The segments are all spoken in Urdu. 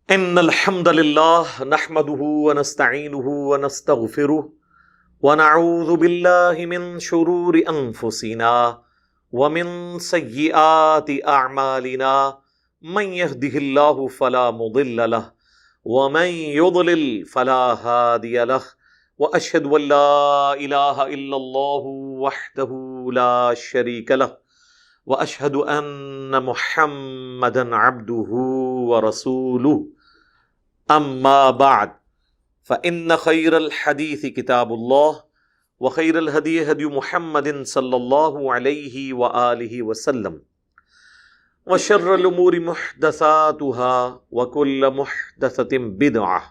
ان الحمد لله نحمده ونستعينه ونستغفره ونعوذ بالله من شرور انفسنا ومن سيئات اعمالنا من يهده الله فلا مضل له ومن يضلل فلا هادي له واشهد ان لا اله الا الله وحده لا شريك له واشهد ان محمدا عبده ورسوله اما بعد فان خير الحديث كتاب الله وخير الهدي هدي محمد صلى الله عليه واله وسلم وشر الامور محدثاتها وكل محدثة بدعة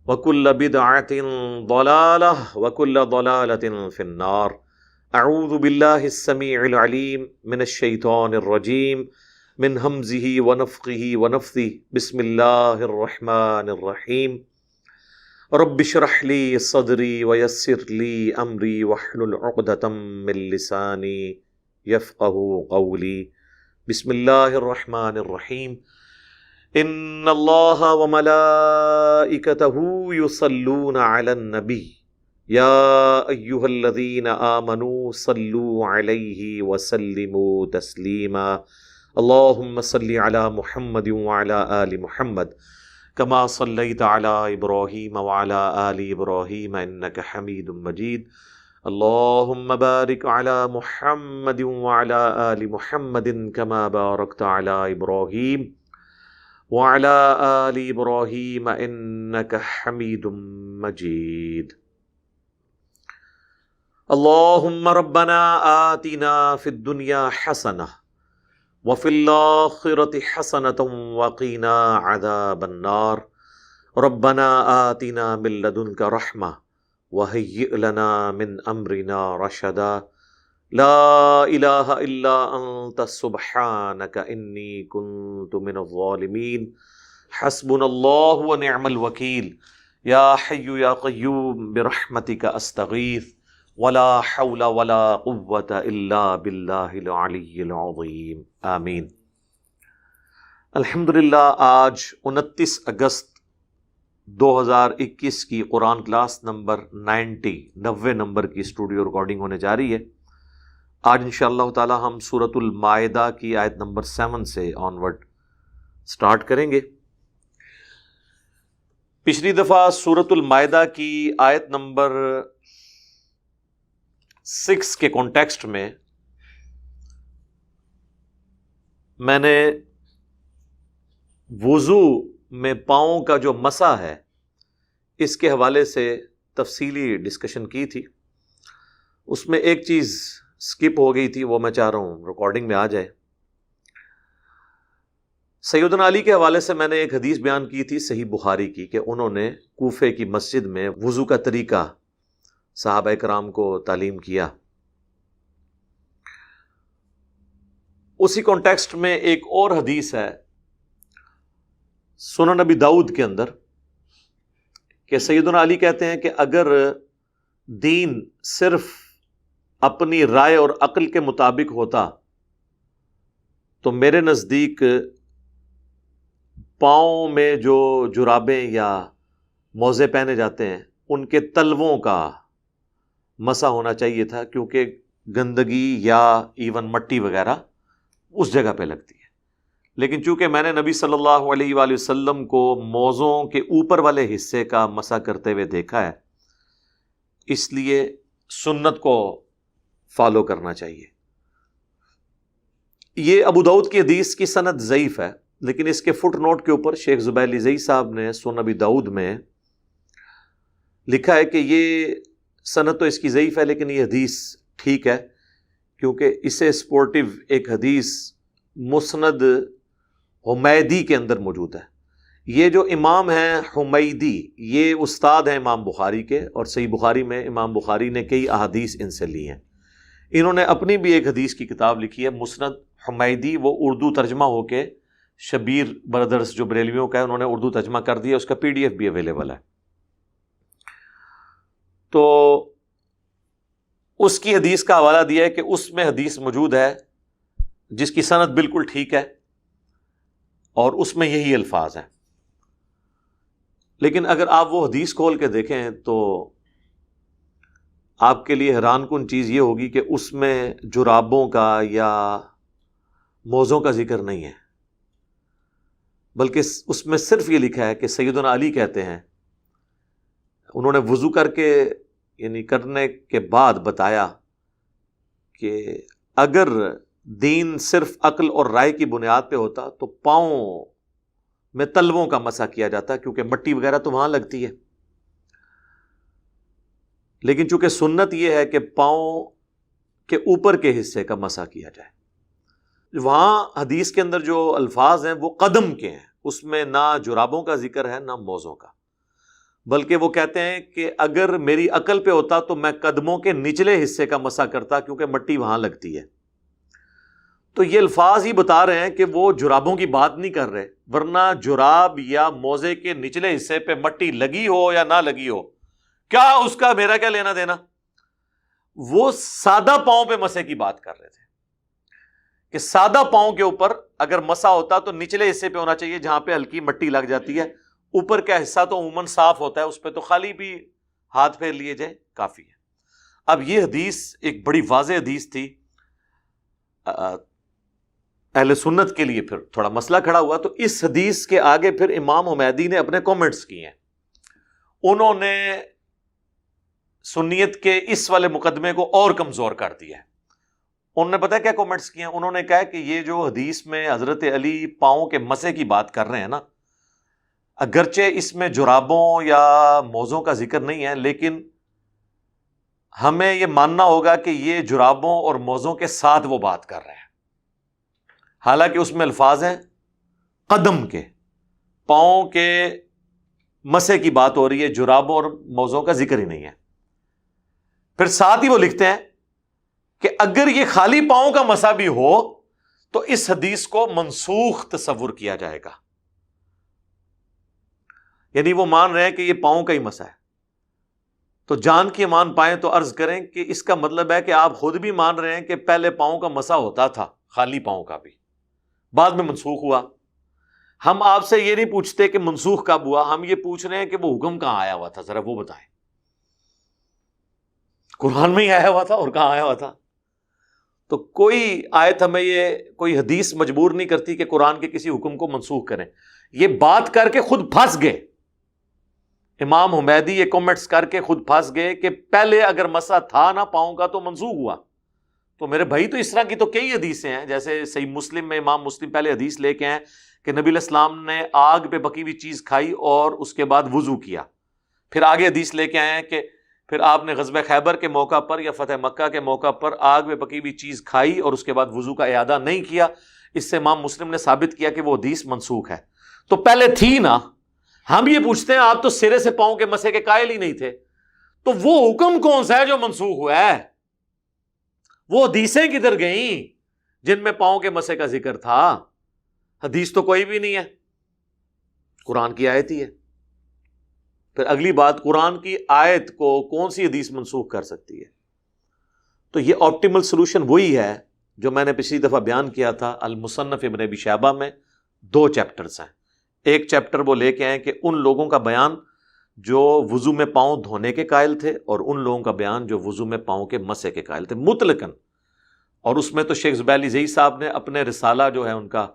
وكل بدعة ضلالة وكل ضلالة في النار. اعوذ بالله السميع العليم من الشيطان الرجيم من همزه ونفخه ونفثه. بسم الله الرحمن الرحيم. رب اشرح لي صدري ويسر لي امري واحلل عقدة من لساني يفقهوا قولي. بسم الله الرحمن الرحيم. ان الله وملائكته يصلون على النبي يا ايها الذين آمنوا صلوا عليه وسلموا تسليما. اللهم صل على محمد وعلى آل محمد كما صليت على إبراهيم وعلى آل إبراهيم إنك حميد مجيد. اللهم بارك على محمد وعلى آل محمد كما باركت على إبراهيم وعلى آل إبراهيم إنك حميد مجيد. اللهم ربنا آتنا في الدنيا حسنة وفي الآخرة حسنة وقنا عذاب النار. ربنا آتنا من لدنك رحمة وهيئ لنا من أمرنا رشدا. لا إله إلا أنت سبحانك إني كنت من الظالمين. حسبنا الله ونعم الوكيل. يا حي يا قيوم برحمتك أستغيث ولا حول ولا قوة الا باللہ العلی العظیم. آمین. الحمدللہ آج 29 اگست 2021 کی قرآن کلاس نمبر 90 نمبر کی اسٹوڈیو ریکارڈنگ ہونے جا رہی ہے. آج انشاءاللہ تعالی ہم سورۃ المائدہ کی آیت نمبر 7 سے آنورڈ سٹارٹ کریں گے. پچھلی دفعہ سورۃ المائدہ کی آیت نمبر 6 کے کانٹیکسٹ میں میں نے وضو میں پاؤں کا جو مسح ہے اس کے حوالے سے تفصیلی ڈسکشن کی تھی. اس میں ایک چیز سکپ ہو گئی تھی، وہ میں چاہ رہا ہوں ریکارڈنگ میں آ جائے. سیدنا علی کے حوالے سے میں نے ایک حدیث بیان کی تھی صحیح بخاری کی، کہ انہوں نے کوفے کی مسجد میں وضو کا طریقہ صحابہ کرام کو تعلیم کیا. اسی کانٹیکسٹ میں ایک اور حدیث ہے سنن نبی داؤد کے اندر کہ سیدنا علی کہتے ہیں کہ اگر دین صرف اپنی رائے اور عقل کے مطابق ہوتا تو میرے نزدیک پاؤں میں جو جرابیں یا موزے پہنے جاتے ہیں ان کے تلووں کا مسح ہونا چاہیے تھا، کیونکہ گندگی یا ایون مٹی وغیرہ اس جگہ پہ لگتی ہے. لیکن چونکہ میں نے نبی صلی اللہ علیہ وآلہ وسلم کو موزوں کے اوپر والے حصے کا مسح کرتے ہوئے دیکھا ہے، اس لیے سنت کو فالو کرنا چاہیے. یہ ابو داؤد کی حدیث کی سند ضعیف ہے، لیکن اس کے فٹ نوٹ کے اوپر شیخ زبیر لزئی صاحب نے سنن نبی داؤد میں لکھا ہے کہ یہ سند تو اس کی ضعیف ہے لیکن یہ حدیث ٹھیک ہے، کیونکہ اسے سپورٹیو ایک حدیث مسند حمیدی کے اندر موجود ہے. یہ جو امام ہیں حمیدی، یہ استاد ہیں امام بخاری کے، اور صحیح بخاری میں امام بخاری نے کئی احادیث ان سے لی ہیں. انہوں نے اپنی بھی ایک حدیث کی کتاب لکھی ہے مسند حمیدی، وہ اردو ترجمہ ہو کے شبیر بردرس جو بریلویوں کا ہے انہوں نے اردو ترجمہ کر دیا، اس کا PDF بھی اویلیبل ہے. تو اس کی حدیث کا حوالہ دیا ہے کہ اس میں حدیث موجود ہے جس کی سند بالکل ٹھیک ہے اور اس میں یہی الفاظ ہیں. لیکن اگر آپ وہ حدیث کھول کے دیکھیں تو آپ کے لیے حیران کن چیز یہ ہوگی کہ اس میں جرابوں کا یا موزوں کا ذکر نہیں ہے، بلکہ اس میں صرف یہ لکھا ہے کہ سیدنا علی کہتے ہیں، انہوں نے وضو کر کے یعنی کرنے کے بعد بتایا کہ اگر دین صرف عقل اور رائے کی بنیاد پہ ہوتا تو پاؤں میں تلووں کا مسح کیا جاتا، کیونکہ مٹی وغیرہ تو وہاں لگتی ہے، لیکن چونکہ سنت یہ ہے کہ پاؤں کے اوپر کے حصے کا مسح کیا جائے۔ وہاں حدیث کے اندر جو الفاظ ہیں وہ قدم کے ہیں، اس میں نہ جرابوں کا ذکر ہے نہ موزوں کا، بلکہ وہ کہتے ہیں کہ اگر میری عقل پہ ہوتا تو میں قدموں کے نچلے حصے کا مسح کرتا، کیونکہ مٹی وہاں لگتی ہے۔ تو یہ الفاظ ہی بتا رہے ہیں کہ وہ جرابوں کی بات نہیں کر رہے، ورنہ جراب یا موزے کے نچلے حصے پہ مٹی لگی ہو یا نہ لگی ہو، کیا اس کا میرا کیا لینا دینا؟ وہ سادہ پاؤں پہ مسح کی بات کر رہے تھے کہ سادہ پاؤں کے اوپر اگر مسح ہوتا تو نچلے حصے پہ ہونا چاہیے جہاں پہ ہلکی مٹی لگ جاتی ہے، اوپر کا حصہ تو عموماً صاف ہوتا ہے، اس پہ تو خالی بھی ہاتھ پھیر لیے جائے کافی ہے۔ اب یہ حدیث ایک بڑی واضح حدیث تھی، اہل سنت کے لیے پھر تھوڑا مسئلہ کھڑا ہوا، تو اس حدیث کے آگے پھر امام حمیدی نے اپنے کومنٹس کیے ہیں۔ انہوں نے سنیت کے اس والے مقدمے کو اور کمزور کر دیا ہے۔ انہوں نے پتہ کیا کومنٹس کیے ہیں؟ انہوں نے کہا کہ یہ جو حدیث میں حضرت علی پاؤں کے مسح کی بات کر رہے ہیں نا، اگرچہ اس میں جرابوں یا موزوں کا ذکر نہیں ہے، لیکن ہمیں یہ ماننا ہوگا کہ یہ جرابوں اور موزوں کے ساتھ وہ بات کر رہے ہیں، حالانکہ اس میں الفاظ ہیں قدم کے، پاؤں کے مسح کی بات ہو رہی ہے، جرابوں اور موزوں کا ذکر ہی نہیں ہے۔ پھر ساتھ ہی وہ لکھتے ہیں کہ اگر یہ خالی پاؤں کا مسح بھی ہو تو اس حدیث کو منسوخ تصور کیا جائے گا، یعنی وہ مان رہے ہیں کہ یہ پاؤں کا ہی مسح ہے۔ تو جان کی امان پائیں تو عرض کریں کہ اس کا مطلب ہے کہ آپ خود بھی مان رہے ہیں کہ پہلے پاؤں کا مسح ہوتا تھا، خالی پاؤں کا بھی، بعد میں منسوخ ہوا۔ ہم آپ سے یہ نہیں پوچھتے کہ منسوخ کب ہوا، ہم یہ پوچھ رہے ہیں کہ وہ حکم کہاں آیا ہوا تھا، ذرا وہ بتائیں۔ قرآن میں ہی آیا ہوا تھا اور کہاں آیا ہوا تھا؟ تو کوئی آیت ہمیں یہ کوئی حدیث مجبور نہیں کرتی کہ قرآن کے کسی حکم کو منسوخ کریں۔ یہ بات کر کے خود پھنس گئے امام حمیدی، یہ کومنٹس کر کے خود پھنس گئے کہ پہلے اگر مسح تھا نا پاؤں کا تو منسوخ ہوا۔ تو میرے بھائی تو اس طرح کی تو کئی حدیثیں ہیں، جیسے صحیح مسلم میں امام مسلم پہلے حدیث لے کے ہیں کہ نبی علیہ السلام نے آگ پہ پکی ہوئی چیز کھائی اور اس کے بعد وضو کیا۔ پھر آگے حدیث لے کے آئے ہیں کہ پھر آپ نے غزوہ خیبر کے موقع پر یا فتح مکہ کے موقع پر آگ میں پکی ہوئی چیز کھائی اور اس کے بعد وضو کا اعادہ نہیں کیا۔ اس سے امام مسلم نے ثابت کیا کہ وہ حدیث منسوخ ہے۔ تو پہلے تھی نا، ہم یہ پوچھتے ہیں آپ تو سرے سے پاؤں کے مسح کے قائل ہی نہیں تھے، تو وہ حکم کون سا ہے جو منسوخ ہوا ہے؟ وہ حدیثیں کدھر گئیں جن میں پاؤں کے مسح کا ذکر تھا؟ حدیث تو کوئی بھی نہیں ہے، قرآن کی آیت ہی ہے۔ پھر اگلی بات، قرآن کی آیت کو کون سی حدیث منسوخ کر سکتی ہے؟ تو یہ آپٹیمل سولوشن وہی ہے جو میں نے پچھلی دفعہ بیان کیا تھا۔ المصنف ابن ابی شیبہ میں 2 چیپٹرز ہیں۔ ایک چیپٹر وہ لے کے آئے کہ ان لوگوں کا بیان جو وضو میں پاؤں دھونے کے قائل تھے، اور ان لوگوں کا بیان جو وضو میں پاؤں کے مسح کے قائل تھے مطلقاً۔ اور اس میں تو شیخ زبیر علی زئی صاحب نے اپنے رسالہ جو ہے ان کا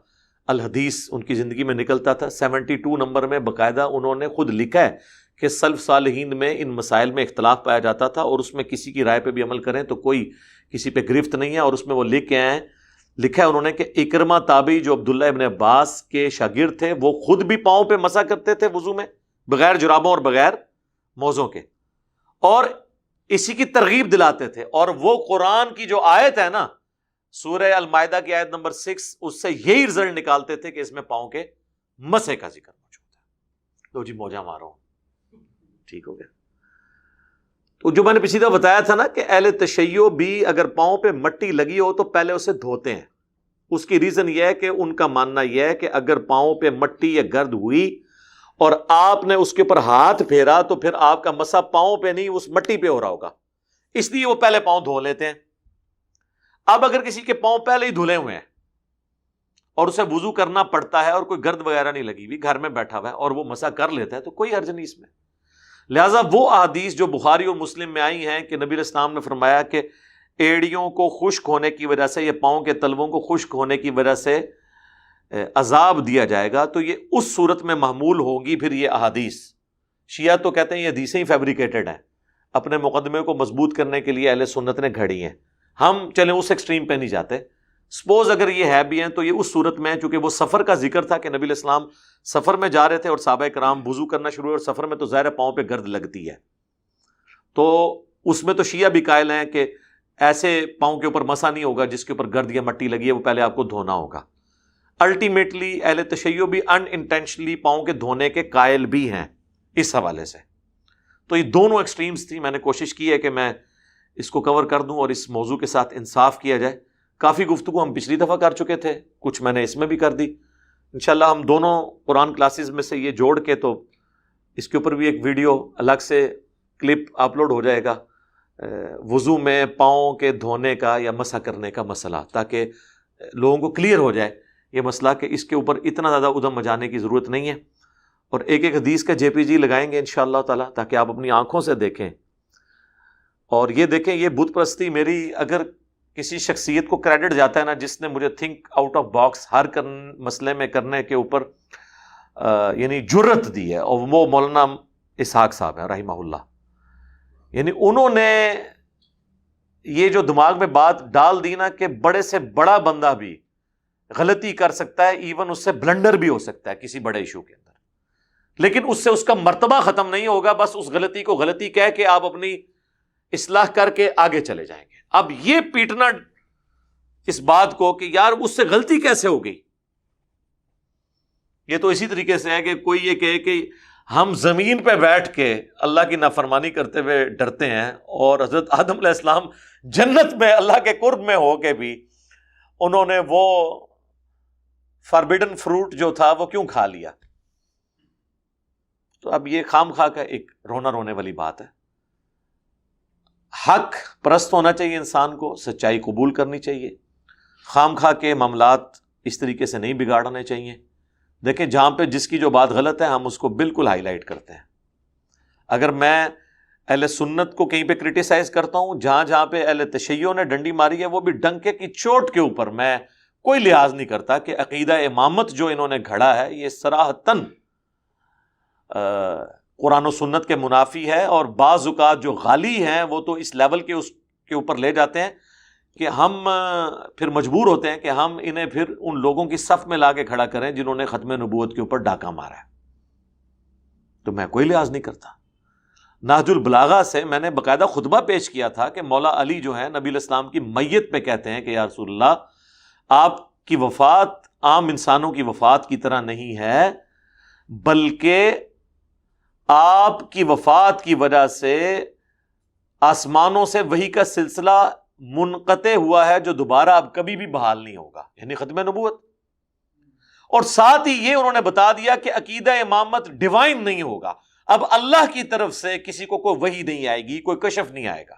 الحدیث ان کی زندگی میں نکلتا تھا، 72 نمبر میں باقاعدہ انہوں نے خود لکھا ہے کہ سلف صالحین میں ان مسائل میں اختلاف پایا جاتا تھا، اور اس میں کسی کی رائے پہ بھی عمل کریں تو کوئی کسی پہ گرفت نہیں ہے۔ اور اس میں وہ لکھ کے آئے ہیں، لکھا ہے انہوں نے کہ اکرمہ تابعی جو عبداللہ ابن عباس کے شاگرد تھے، وہ خود بھی پاؤں پہ مسح کرتے تھے وضو میں بغیر جرابوں اور بغیر موزوں کے، اور اسی کی ترغیب دلاتے تھے۔ اور وہ قرآن کی جو آیت ہے نا، سورہ المائدہ کی آیت نمبر 6، اس سے یہی رزلٹ نکالتے تھے کہ اس میں پاؤں کے مسح کا ذکر موجود ہے۔ لو جی موجہ مارو، ٹھیک ہو گیا۔ تو جو میں نے پچھلی دفعہ بتایا تھا نا کہ اہل تشیع بھی اگر پاؤں پہ مٹی لگی ہو تو پہلے اسے دھوتے ہیں۔ اس کی ریزن یہ ہے کہ ان کا ماننا یہ ہے کہ اگر پاؤں پہ مٹی یا گرد ہوئی اور آپ نے اس کے اوپر ہاتھ پھیرا تو پھر آپ کا مسح پاؤں پہ نہیں اس مٹی پہ ہو رہا ہوگا، اس لیے وہ پہلے پاؤں دھو لیتے ہیں۔ اب اگر کسی کے پاؤں پہلے ہی دھلے ہوئے ہیں اور اسے وضو کرنا پڑتا ہے اور کوئی گرد وغیرہ نہیں لگی ہوئی، گھر میں بیٹھا ہوا ہے اور وہ مسح کر لیتا ہے تو کوئی حرج نہیں اس میں۔ لہٰذا وہ احادیث جو بخاری اور مسلم میں آئی ہیں کہ نبی علیہ السلام نے فرمایا کہ ایڑیوں کو خشک ہونے کی وجہ سے یا پاؤں کے تلووں کو خشک ہونے کی وجہ سے عذاب دیا جائے گا، تو یہ اس صورت میں محمول ہوگی پھر یہ احادیث۔ شیعہ تو کہتے ہیں یہ حدیثیں ہی فیبریکیٹڈ ہیں، اپنے مقدمے کو مضبوط کرنے کے لیے اہل سنت نے گھڑی ہیں، ہم چلیں اس ایکسٹریم پہ نہیں جاتے۔ سپوز اگر یہ ہے بھی ہیں تو یہ اس صورت میں، چونکہ وہ سفر کا ذکر تھا کہ نبی علیہ السلام سفر میں جا رہے تھے اور صحابہ کرام وضو کرنا شروع ہوئے، اور سفر میں تو ظاہر پاؤں پہ گرد لگتی ہے، تو اس میں تو شیعہ بھی قائل ہیں کہ ایسے پاؤں کے اوپر مسا نہیں ہوگا جس کے اوپر گرد یا مٹی لگی ہے، وہ پہلے آپ کو دھونا ہوگا۔ الٹیمیٹلی اہل تشیع بھی ان انٹینشنلی پاؤں کے دھونے کے قائل بھی ہیں اس حوالے سے۔ تو یہ دونوں ایکسٹریمز تھی، میں نے کوشش کی ہے کہ میں اس کو کور کر دوں اور اس موضوع کے ساتھ انصاف کیا جائے۔ کافی گفتگو ہم پچھلی دفعہ کر چکے تھے، کچھ میں نے اس میں بھی کر دی، انشاءاللہ ہم دونوں قرآن کلاسز میں سے یہ جوڑ کے تو اس کے اوپر بھی ایک ویڈیو الگ سے کلپ اپلوڈ ہو جائے گا، وضو میں پاؤں کے دھونے کا یا مسح کرنے کا مسئلہ، تاکہ لوگوں کو کلیئر ہو جائے یہ مسئلہ کہ اس کے اوپر اتنا زیادہ ادھم مچانے کی ضرورت نہیں ہے، اور ایک ایک حدیث کا JPG لگائیں گے انشاءاللہ تعالی تاکہ آپ اپنی آنکھوں سے دیکھیں۔ اور یہ دیکھیں، یہ بت پرستی میری اگر کسی شخصیت کو کریڈٹ جاتا ہے نا جس نے مجھے تھنک آؤٹ آف باکس ہر مسئلے میں کرنے کے اوپر یعنی جرت دی ہے، اور وہ مولانا اسحاق صاحب ہیں رحمہ اللہ۔ یعنی انہوں نے یہ جو دماغ میں بات ڈال دی نا کہ بڑے سے بڑا بندہ بھی غلطی کر سکتا ہے، ایون اس سے بلنڈر بھی ہو سکتا ہے کسی بڑے ایشو کے اندر، لیکن اس سے اس کا مرتبہ ختم نہیں ہوگا، بس اس غلطی کو غلطی کہہ کے آپ اپنی اصلاح کر کے آگے چلے جائیں گے۔ اب یہ پیٹنا اس بات کو کہ یار اس سے غلطی کیسے ہو گئی، یہ تو اسی طریقے سے ہے کہ کوئی یہ کہے کہ ہم زمین پہ بیٹھ کے اللہ کی نافرمانی کرتے ہوئے ڈرتے ہیں، اور حضرت آدم علیہ السلام جنت میں اللہ کے قرب میں ہو کے بھی انہوں نے وہ فاربیڈن فروٹ جو تھا وہ کیوں کھا لیا؟ تو اب یہ خام خواہ کا ایک رونا رونے والی بات ہے۔ حق پرست ہونا چاہیے انسان کو، سچائی قبول کرنی چاہیے، خام خواہ کے معاملات اس طریقے سے نہیں بگاڑنے چاہیے۔ دیکھیں جہاں پہ جس کی جو بات غلط ہے ہم اس کو بالکل ہائی لائٹ کرتے ہیں۔ اگر میں اہل سنت کو کہیں پہ کرٹیسائز کرتا ہوں، جہاں جہاں پہ اہل تشیع نے ڈنڈی ماری ہے وہ بھی ڈنکے کی چوٹ کے اوپر، میں کوئی لحاظ نہیں کرتا کہ عقیدہ امامت جو انہوں نے گھڑا ہے یہ صراحتاً قرآن و سنت کے منافی ہے، اور بعض اوقات جو غالی ہیں وہ تو اس لیول کے اس کے اوپر لے جاتے ہیں کہ ہم پھر مجبور ہوتے ہیں کہ ہم انہیں پھر ان لوگوں کی صف میں لا کے کھڑا کریں جنہوں نے ختم نبوت کے اوپر ڈاکہ مارا ہے۔ تو میں کوئی لحاظ نہیں کرتا۔ نہج البلاغہ سے میں نے باقاعدہ خطبہ پیش کیا تھا کہ مولا علی جو ہیں نبی علیہ السلام کی میت پہ کہتے ہیں کہ یا رسول اللہ، آپ کی وفات عام انسانوں کی وفات کی طرح نہیں ہے، بلکہ آپ کی وفات کی وجہ سے آسمانوں سے وحی کا سلسلہ منقطع ہوا ہے جو دوبارہ اب کبھی بھی بحال نہیں ہوگا، یعنی ختم نبوت۔ اور ساتھ ہی یہ انہوں نے بتا دیا کہ عقیدہ امامت ڈیوائن نہیں ہوگا، اب اللہ کی طرف سے کسی کو کوئی وحی نہیں آئے گی، کوئی کشف نہیں آئے گا۔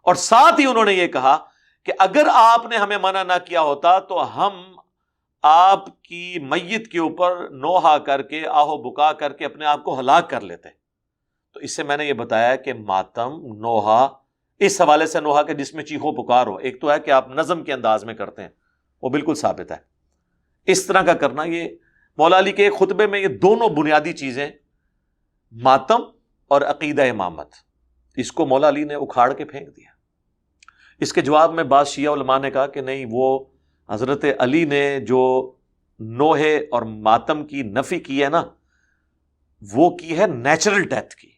اور ساتھ ہی انہوں نے یہ کہا کہ اگر آپ نے ہمیں منع نہ کیا ہوتا تو ہم آپ کی میت کے اوپر نوحہ کر کے آہو بکا کر کے اپنے آپ کو ہلاک کر لیتے۔ تو اس سے میں نے یہ بتایا کہ ماتم، نوحہ، اس حوالے سے نوحہ کے جس میں چیخو پکار ہو، ایک تو ہے کہ آپ نظم کے انداز میں کرتے ہیں، وہ بالکل ثابت ہے۔ اس طرح کا کرنا، یہ مولا علی کے ایک خطبے میں یہ دونوں بنیادی چیزیں، ماتم اور عقیدہ امامت، اس کو مولا علی نے اکھاڑ کے پھینک دیا۔ اس کے جواب میں بعض شیعہ علماء نے کہا کہ نہیں، وہ حضرت علی نے جو نوحے اور ماتم کی نفی کی ہے نا، وہ کی ہے نیچرل ڈیتھ کی،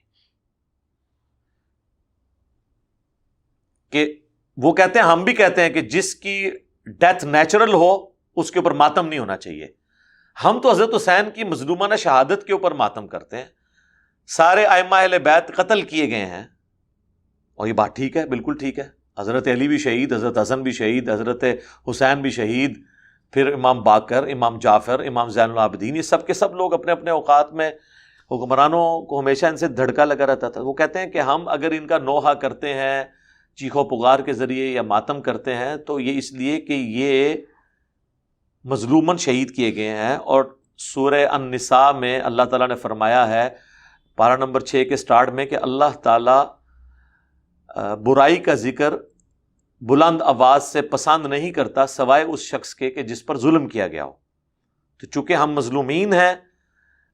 کہ وہ کہتے ہیں، ہم بھی کہتے ہیں کہ جس کی ڈیتھ نیچرل ہو اس کے اوپر ماتم نہیں ہونا چاہیے۔ ہم تو حضرت حسین کی مظلومانہ شہادت کے اوپر ماتم کرتے ہیں، سارے ائمہ اہل بیت قتل کیے گئے ہیں، اور یہ بات ٹھیک ہے، بالکل ٹھیک ہے۔ حضرت علی بھی شہید، حضرت حسن بھی شہید، حضرت حسین بھی شہید، پھر امام باقر، امام جعفر، امام زین العابدین، یہ سب کے سب لوگ اپنے اپنے اوقات میں، حکمرانوں کو ہمیشہ ان سے دھڑکا لگا رہتا تھا۔ وہ کہتے ہیں کہ ہم اگر ان کا نوحہ کرتے ہیں چیخو پکار کے ذریعے یا ماتم کرتے ہیں تو یہ اس لیے کہ یہ مظلومن شہید کیے گئے ہیں. اور سورہ النساء میں اللہ تعالیٰ نے فرمایا ہے پارہ نمبر 6 کے سٹارٹ میں کہ اللہ تعالیٰ برائی کا ذکر بلند آواز سے پسند نہیں کرتا سوائے اس شخص کے کہ جس پر ظلم کیا گیا ہو. تو چونکہ ہم مظلومین ہیں،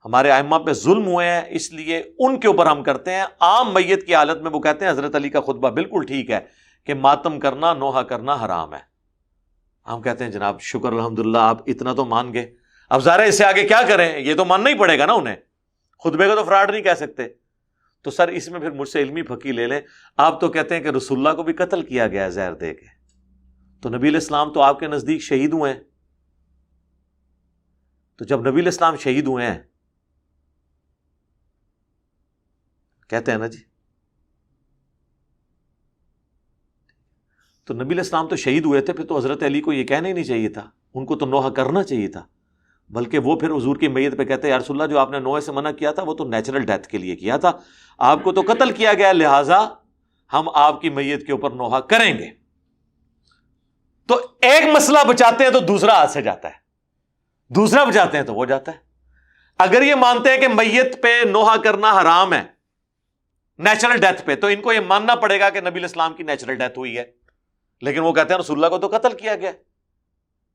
ہمارے ائمہ پہ ظلم ہوئے ہیں، اس لیے ان کے اوپر ہم کرتے ہیں. عام میت کی حالت میں وہ کہتے ہیں حضرت علی کا خطبہ بالکل ٹھیک ہے کہ ماتم کرنا، نوحہ کرنا حرام ہے. ہم کہتے ہیں جناب شکر الحمدللہ آپ اتنا تو مان گئے، اب ظاہر ہے اس سے آگے کیا کریں، یہ تو ماننا ہی پڑے گا نا انہیں، خطبے کا تو فراڈ نہیں کہہ سکتے. تو سر اس میں پھر مجھ سے علمی پھکی لے لیں. آپ تو کہتے ہیں کہ رسول اللہ کو بھی قتل کیا گیا زہر دے کے، تو نبی علیہ السلام تو آپ کے نزدیک شہید ہوئے ہیں. تو جب نبی علیہ السلام شہید ہوئے ہیں، کہتے ہیں نا جی، تو نبی علیہ السلام تو شہید ہوئے تھے، پھر تو حضرت علی کو یہ کہنا ہی نہیں چاہیے تھا، ان کو تو نوحہ کرنا چاہیے تھا. بلکہ وہ پھر حضور کی میت پہ کہتے ہیں یا رسول اللہ جو آپ نے نوحے سے منع کیا تھا وہ تو نیچرل ڈیتھ کے لیے کیا تھا، آپ کو تو قتل کیا گیا، لہٰذا ہم آپ کی میت کے اوپر نوحہ کریں گے. تو ایک مسئلہ بچاتے ہیں تو دوسرا ہاتھ سے جاتا ہے، دوسرا بچاتے ہیں تو وہ جاتا ہے. اگر یہ مانتے ہیں کہ میت پہ نوحہ کرنا حرام ہے نیچرل ڈیتھ پہ، تو ان کو یہ ماننا پڑے گا کہ نبی علیہ السلام کی نیچرل ڈیتھ ہوئی ہے. لیکن وہ کہتے ہیں رسول اللہ کو تو قتل کیا گیا،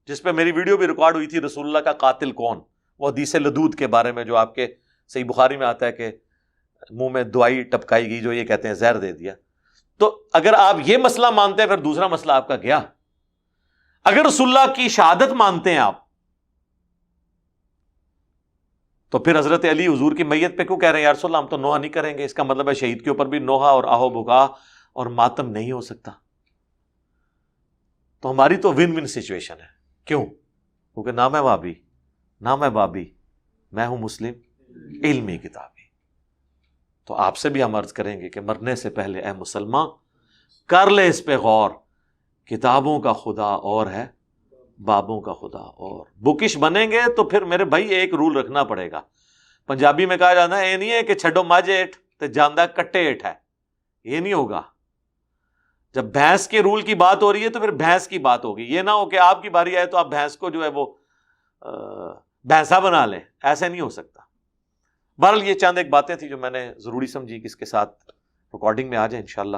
جس پہ میری ویڈیو بھی ریکارڈ ہوئی تھی رسول اللہ کا قاتل کون، وہ حدیث لدود کے بارے میں جو آپ کے صحیح بخاری میں آتا ہے کہ منہ میں دوائی ٹپکائی گئی جو یہ کہتے ہیں زہر دے دیا. تو اگر آپ یہ مسئلہ مانتے ہیں پھر دوسرا مسئلہ آپ کا گیا. اگر رسول اللہ کی شہادت مانتے ہیں آپ، تو پھر حضرت علی حضور کی میت پہ کیوں کہہ رہے ہیں یا رسول اللہ ہم تو نوحہ نہیں کریں گے؟ اس کا مطلب ہے شہید کے اوپر بھی نوحہ اور آہو بکا اور ماتم نہیں ہو سکتا. تو ہماری تو ون ون سچویشن ہے. کیوں؟ کیونکہ نہ میں وابی نہ میں بابی، میں ہوں مسلم علمی کتابی. تو آپ سے بھی ہم عرض کریں گے کہ مرنے سے پہلے اے مسلمان کر لے اس پہ غور، کتابوں کا خدا اور ہے بابوں کا خدا اور. بکش بنیں گے تو پھر میرے بھائی ایک رول رکھنا پڑے گا. پنجابی میں کہا جاتا ہے یہ نہیں ہے کہ چھڈو ماجھے ایٹ تے جاندہ کٹے ایٹ ہے، یہ نہیں ہوگا. جب بھینس کے رول کی بات ہو رہی ہے تو پھر بھینس کی بات ہوگی. یہ نہ ہو کہ آپ کی باری آئے تو آپ بھینس کو جو ہے وہ بھینسا بنا لیں، ایسے نہیں ہو سکتا. بہرحال یہ چند ایک باتیں تھیں جو میں نے ضروری سمجھی کہ اس کے ساتھ ریکارڈنگ میں آ جائیں انشاءاللہ.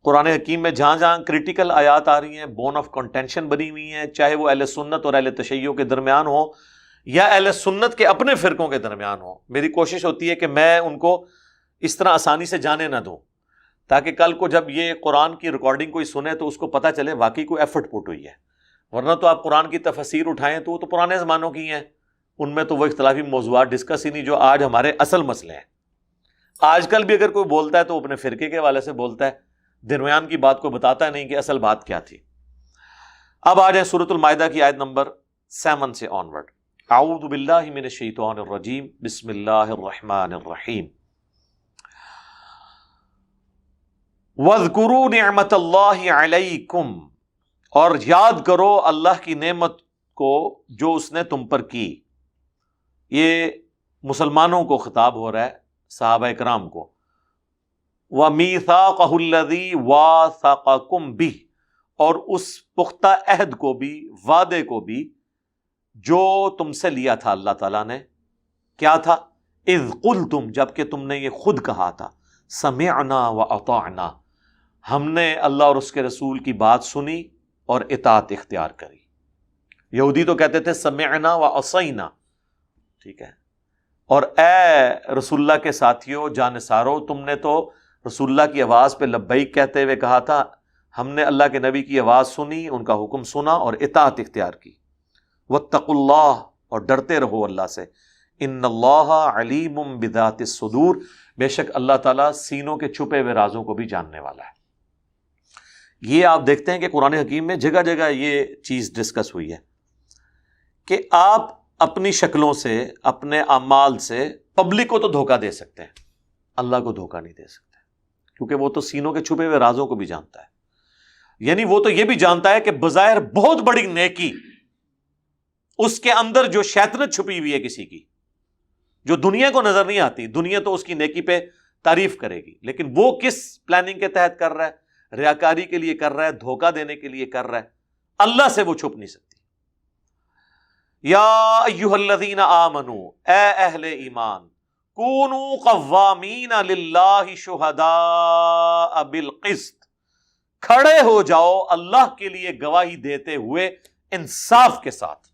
قرآن حکیم میں جہاں جہاں کریٹیکل آیات آ رہی ہیں، بون آف کنٹینشن بنی ہوئی ہیں، چاہے وہ اہل سنت اور اہل تشیع کے درمیان ہو یا اہل سنت کے اپنے فرقوں کے درمیان ہو، میری کوشش ہوتی ہے کہ میں ان کو اس طرح آسانی سے جانے نہ دوں، تاکہ کل کو جب یہ قرآن کی ریکارڈنگ کوئی سنے تو اس کو پتہ چلے واقعی کوئی ایفرٹ پٹ ہوئی ہے. ورنہ تو آپ قرآن کی تفسیر اٹھائیں تو وہ تو پرانے زمانوں کی ہیں، ان میں تو وہ اختلافی موضوعات ڈسکس ہی نہیں جو آج ہمارے اصل مسئلے ہیں. آج کل بھی اگر کوئی بولتا ہے تو وہ اپنے فرقے کے حوالے سے بولتا ہے، درمیان کی بات کو بتاتا نہیں کہ اصل بات کیا تھی. اب آ جائیں سورۃ المائدہ کی آیت نمبر 7 سے آنورڈ. اعوذ باللہ من الشیطان الرجیم، بسم اللہ الرحمن الرحیم. وَاذْكُرُوا نِعْمَةَ اللَّهِ عَلَيْكُمْ، اور یاد کرو اللہ کی نعمت کو جو اس نے تم پر کی. یہ مسلمانوں کو خطاب ہو رہا ہے، صحابہ کرام کو. وَمِيثَاقَهُ الَّذِي وَاثَقَكُمْ بِهِ، اور اس پختہ عہد کو بھی، وعدے کو بھی جو تم سے لیا تھا اللہ تعالیٰ نے. کیا تھا؟ اذ قلتم، جب کہ تم نے یہ خود کہا تھا، سمعنا وَأَطَعْنَا، ہم نے اللہ اور اس کے رسول کی بات سنی اور اطاعت اختیار کری. یہودی تو کہتے تھے سمعنا وعصینا، ٹھیک ہے. اور اے رسول اللہ کے ساتھیوں جانثارو، تم نے تو رسول اللہ کی آواز پہ لبیک کہتے ہوئے کہا تھا، ہم نے اللہ کے نبی کی آواز سنی، ان کا حکم سنا اور اطاعت اختیار کی. واتقوا اللہ، اور ڈرتے رہو اللہ سے. ان اللہ علیم بذات الصدور، بے شک اللہ تعالیٰ سینوں کے چھپے ہوئے رازوں کو بھی جاننے والا ہے. یہ آپ دیکھتے ہیں کہ قرآن حکیم میں جگہ جگہ یہ چیز ڈسکس ہوئی ہے کہ آپ اپنی شکلوں سے، اپنے اعمال سے پبلک کو تو دھوکہ دے سکتے ہیں، اللہ کو دھوکہ نہیں دے سکتے، کیونکہ وہ تو سینوں کے چھپے ہوئے رازوں کو بھی جانتا ہے. یعنی وہ تو یہ بھی جانتا ہے کہ بظاہر بہت بڑی نیکی اس کے اندر جو شیطنت چھپی ہوئی ہے کسی کی، جو دنیا کو نظر نہیں آتی، دنیا تو اس کی نیکی پہ تعریف کرے گی، لیکن وہ کس پلاننگ کے تحت کر رہا ہے؟ ریاکاری کے لیے کر رہا ہے، دھوکہ دینے کے لیے کر رہا ہے. اللہ سے وہ چھپ نہیں سکتی. یا ایھا الذین آمنوا، اے اہل ایمان، کونوا قوامین للہ شہداء بالقسط، کھڑے ہو جاؤ اللہ کے لیے گواہی دیتے ہوئے انصاف کے ساتھ،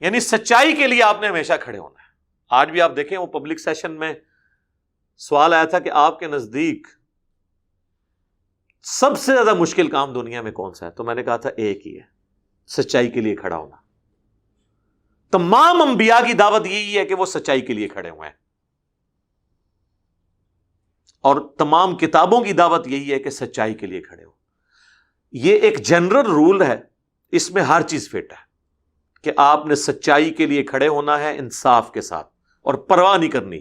یعنی سچائی کے لیے آپ نے ہمیشہ کھڑے ہونا ہے۔ آج بھی آپ دیکھیں وہ پبلک سیشن میں سوال آیا تھا کہ آپ کے نزدیک سب سے زیادہ مشکل کام دنیا میں کون سا ہے، تو میں نے کہا تھا ایک ہی ہے، سچائی کے لیے کھڑا ہونا۔ تمام انبیاء کی دعوت یہی ہے کہ وہ سچائی کے لیے کھڑے ہوئے ہیں، اور تمام کتابوں کی دعوت یہی ہے کہ سچائی کے لیے کھڑے ہو۔ یہ ایک جنرل رول ہے، اس میں ہر چیز فٹ ہے کہ آپ نے سچائی کے لیے کھڑے ہونا ہے انصاف کے ساتھ اور پرواہ نہیں کرنی۔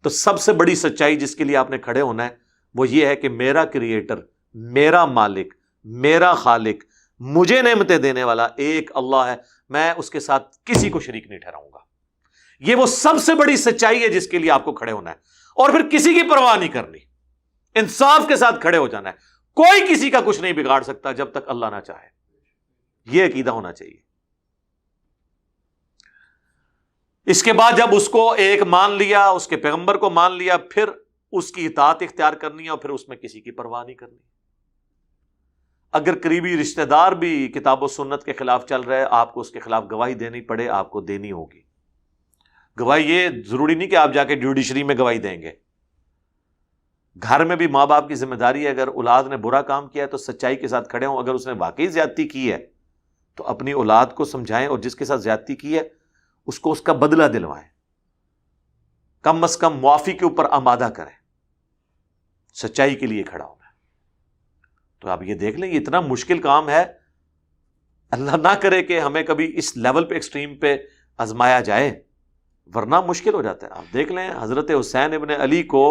تو سب سے بڑی سچائی جس کے لیے آپ نے کھڑے ہونا ہے وہ یہ ہے کہ میرا کریٹر، میرا مالک، میرا خالق، مجھے نعمتیں دینے والا ایک اللہ ہے، میں اس کے ساتھ کسی کو شریک نہیں ٹھہراؤں گا۔ یہ وہ سب سے بڑی سچائی ہے جس کے لیے آپ کو کھڑے ہونا ہے، اور پھر کسی کی پرواہ نہیں کرنی، انصاف کے ساتھ کھڑے ہو جانا ہے۔ کوئی کسی کا کچھ نہیں بگاڑ سکتا جب تک اللہ نہ چاہے، یہ عقیدہ ہونا چاہیے۔ اس کے بعد جب اس کو ایک مان لیا، اس کے پیغمبر کو مان لیا، پھر اس کی اطاعت اختیار کرنی ہے، اور پھر اس میں کسی کی پرواہ نہیں کرنی۔ اگر قریبی رشتہ دار بھی کتاب و سنت کے خلاف چل رہے، آپ کو اس کے خلاف گواہی دینی پڑے، آپ کو دینی ہوگی۔ گواہی یہ ضروری نہیں کہ آپ جا کے جوڈیشری میں گواہی دیں گے، گھر میں بھی ماں باپ کی ذمہ داری ہے، اگر اولاد نے برا کام کیا ہے تو سچائی کے ساتھ کھڑے ہوں، اگر اس نے واقعی زیادتی کی ہے تو اپنی اولاد کو سمجھائیں، اور جس کے ساتھ زیادتی کی ہے اس کو اس کا بدلہ دلوائیں، کم از کم معافی کے اوپر آمادہ کریں۔ سچائی کے لیے کھڑا ہونا ہے۔ تو آپ یہ دیکھ لیں، یہ اتنا مشکل کام ہے، اللہ نہ کرے کہ ہمیں کبھی اس لیول پہ ایکسٹریم پہ آزمایا جائے، ورنہ مشکل ہو جاتا ہے۔ آپ دیکھ لیں حضرت حسین ابن علی کو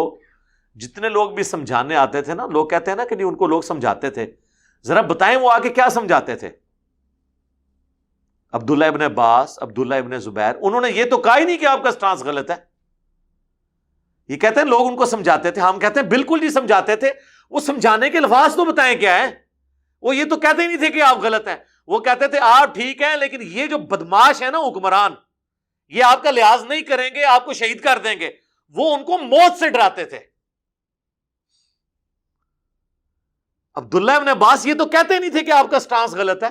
جتنے لوگ بھی سمجھانے آتے تھے نا، لوگ کہتے ہیں نا کہ نہیں ان کو لوگ سمجھاتے تھے، ذرا بتائیں وہ آگے کیا سمجھاتے تھے؟ عبداللہ ابن عباس، عبداللہ ابن زبیر، انہوں نے یہ تو کہا ہی نہیں کہ آپ کا سٹانس غلط ہے۔ یہ کہتے ہیں لوگ ان کو سمجھاتے تھے، ہم کہتے ہیں بالکل نہیں سمجھاتے تھے۔ وہ سمجھانے کے الفاظ تو بتائیں کیا ہے؟ وہ یہ تو کہتے ہی نہیں تھے کہ آپ غلط ہیں، وہ کہتے تھے آپ ٹھیک ہیں، لیکن یہ جو بدماش ہے نا حکمران، یہ آپ کا لحاظ نہیں کریں گے، آپ کو شہید کر دیں گے۔ وہ ان کو موت سے ڈراتے تھے۔ عبداللہ ابن عباس یہ تو کہتے نہیں تھے کہ آپ کا سٹانس غلط ہے،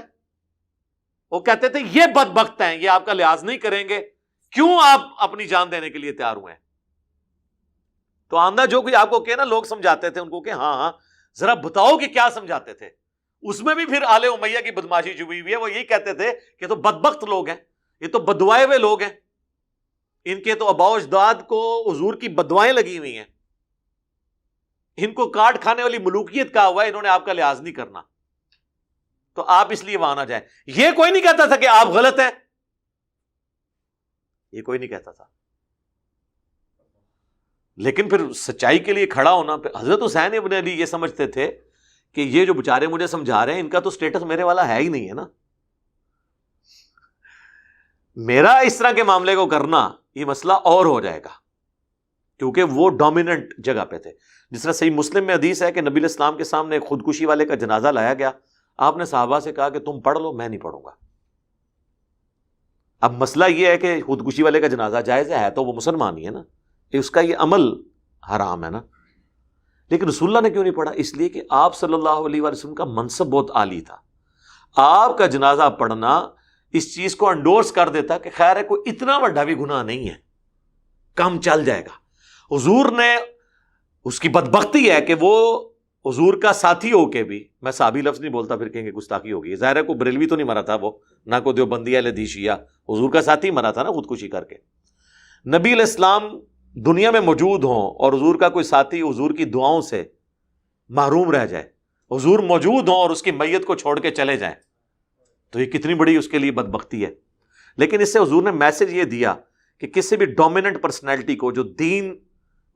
وہ کہتے تھے یہ بدبخت ہیں، یہ آپ کا لحاظ نہیں کریں گے، کیوں آپ اپنی جان دینے کے لیے تیار ہوئے ہیں؟ تو آندہ جو کوئی آپ کو کہے نا، لوگ سمجھاتے تھے ان کو کہ ہاں ذرا بتاؤ کہ کیا سمجھاتے تھے۔ اس میں بھی پھر آل امیہ کی بدماشی چھپی ہوئی ہے۔ وہ یہی کہتے تھے کہ تو بدبخت لوگ ہیں، یہ تو بدوائے ہوئے لوگ ہیں، ان کے تو آباء و اجداد کو حضور کی بدوائیں لگی ہوئی ہیں، ان کو کاٹ کھانے والی ملوکیت کہا ہوا ہے، انہوں نے آپ کا لحاظ نہیں کرنا، تو آپ اس لیے وہاں نہ جائیں۔ یہ کوئی نہیں کہتا تھا کہ آپ غلط ہیں، یہ کوئی نہیں کہتا تھا، لیکن پھر سچائی کے لیے کھڑا ہونا۔ حضرت حسین ابن علی یہ سمجھتے تھے کہ یہ جو بیچارے مجھے سمجھا رہے ہیں، ان کا تو سٹیٹس میرے والا ہے ہی نہیں ہے نا، میرا اس طرح کے معاملے کو کرنا یہ مسئلہ اور ہو جائے گا، کیونکہ وہ ڈومیننٹ جگہ پہ تھے۔ جس طرح صحیح مسلم میں حدیث ہے کہ نبی علیہ السلام کے سامنے ایک خودکشی والے کا جنازہ لایا گیا، آپ نے صحابہ سے کہا کہ تم پڑھ لو، میں نہیں پڑھوں گا۔ اب مسئلہ یہ ہے کہ خودکشی والے کا جنازہ جائز ہے تو وہ مسلمان ہی ہے نا، اس کا یہ عمل حرام ہے نا، لیکن رسول اللہ نے کیوں نہیں پڑھا؟ اس لیے کہ آپ صلی اللہ علیہ وسلم کا منصب بہت عالی تھا، آپ کا جنازہ پڑھنا اس چیز کو انڈورس کر دیتا کہ خیر ہے، کوئی اتنا بڑا بھی گناہ نہیں ہے، کام چل جائے گا۔ حضور نے، اس کی بدبختی ہے کہ وہ حضور کا ساتھی ہو کے بھی، میں صحابی لفظ نہیں بولتا پھر کہیں گے گستاخی ہوگی، ظاہر ہے کوئی بریلوی تو نہیں مرا تھا وہ، نہ کوئی دیوبندی اہل حدیث شیعہ، حضور کا ساتھی مرا تھا نا خودکشی کر کے۔ نبی علیہ السلام دنیا میں موجود ہوں اور حضور کا کوئی ساتھی حضور کی دعاؤں سے محروم رہ جائے، حضور موجود ہوں اور اس کی میت کو چھوڑ کے چلے جائیں، تو یہ کتنی بڑی اس کے لیے بدبختی ہے۔ لیکن اس سے حضور نے میسج یہ دیا کہ کسی بھی ڈومیننٹ پرسنالٹی کو جو دین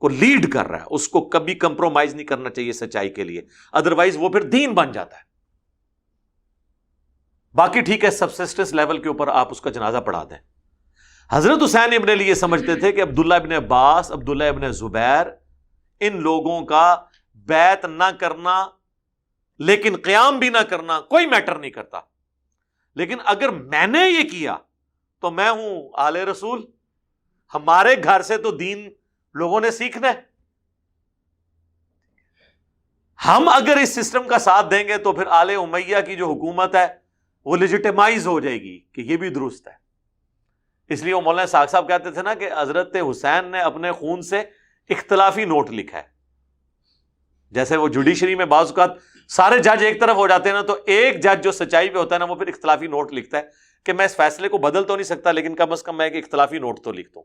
کو لیڈ کر رہا ہے، اس کو کبھی کمپرومائز نہیں کرنا چاہیے سچائی کے لیے، ادروائز وہ پھر دین بن جاتا ہے۔ باقی ٹھیک ہے، سبسسٹنس لیول کے اوپر آپ اس کا جنازہ پڑھا دیں۔ حضرت حسین ابن علی یہ سمجھتے تھے کہ عبداللہ ابن عباس، عبداللہ ابن زبیر، ان لوگوں کا بیعت نہ کرنا لیکن قیام بھی نہ کرنا کوئی میٹر نہیں کرتا۔ لیکن اگر میں نے یہ کیا تو میں ہوں آل رسول، ہمارے گھر سے تو دین لوگوں نے سیکھنا ہے. ہم اگر اس سسٹم کا ساتھ دیں گے تو پھر آل امیہ کی جو حکومت ہے وہ لیجیٹیمائز ہو جائے گی کہ یہ بھی درست ہے. اس لیے وہ مولانا اسحاق صاحب کہتے تھے نا کہ حضرت حسین نے اپنے خون سے اختلافی نوٹ لکھا ہے. جیسے وہ جوڈیشری میں بعض اوقات سارے جج ایک طرف ہو جاتے ہیں نا، تو ایک جج جو سچائی پہ ہوتا ہے نا وہ پھر اختلافی نوٹ لکھتا ہے کہ میں اس فیصلے کو بدل تو نہیں سکتا لیکن کم از کم میں ایک اختلافی نوٹ تو لکھ دوں،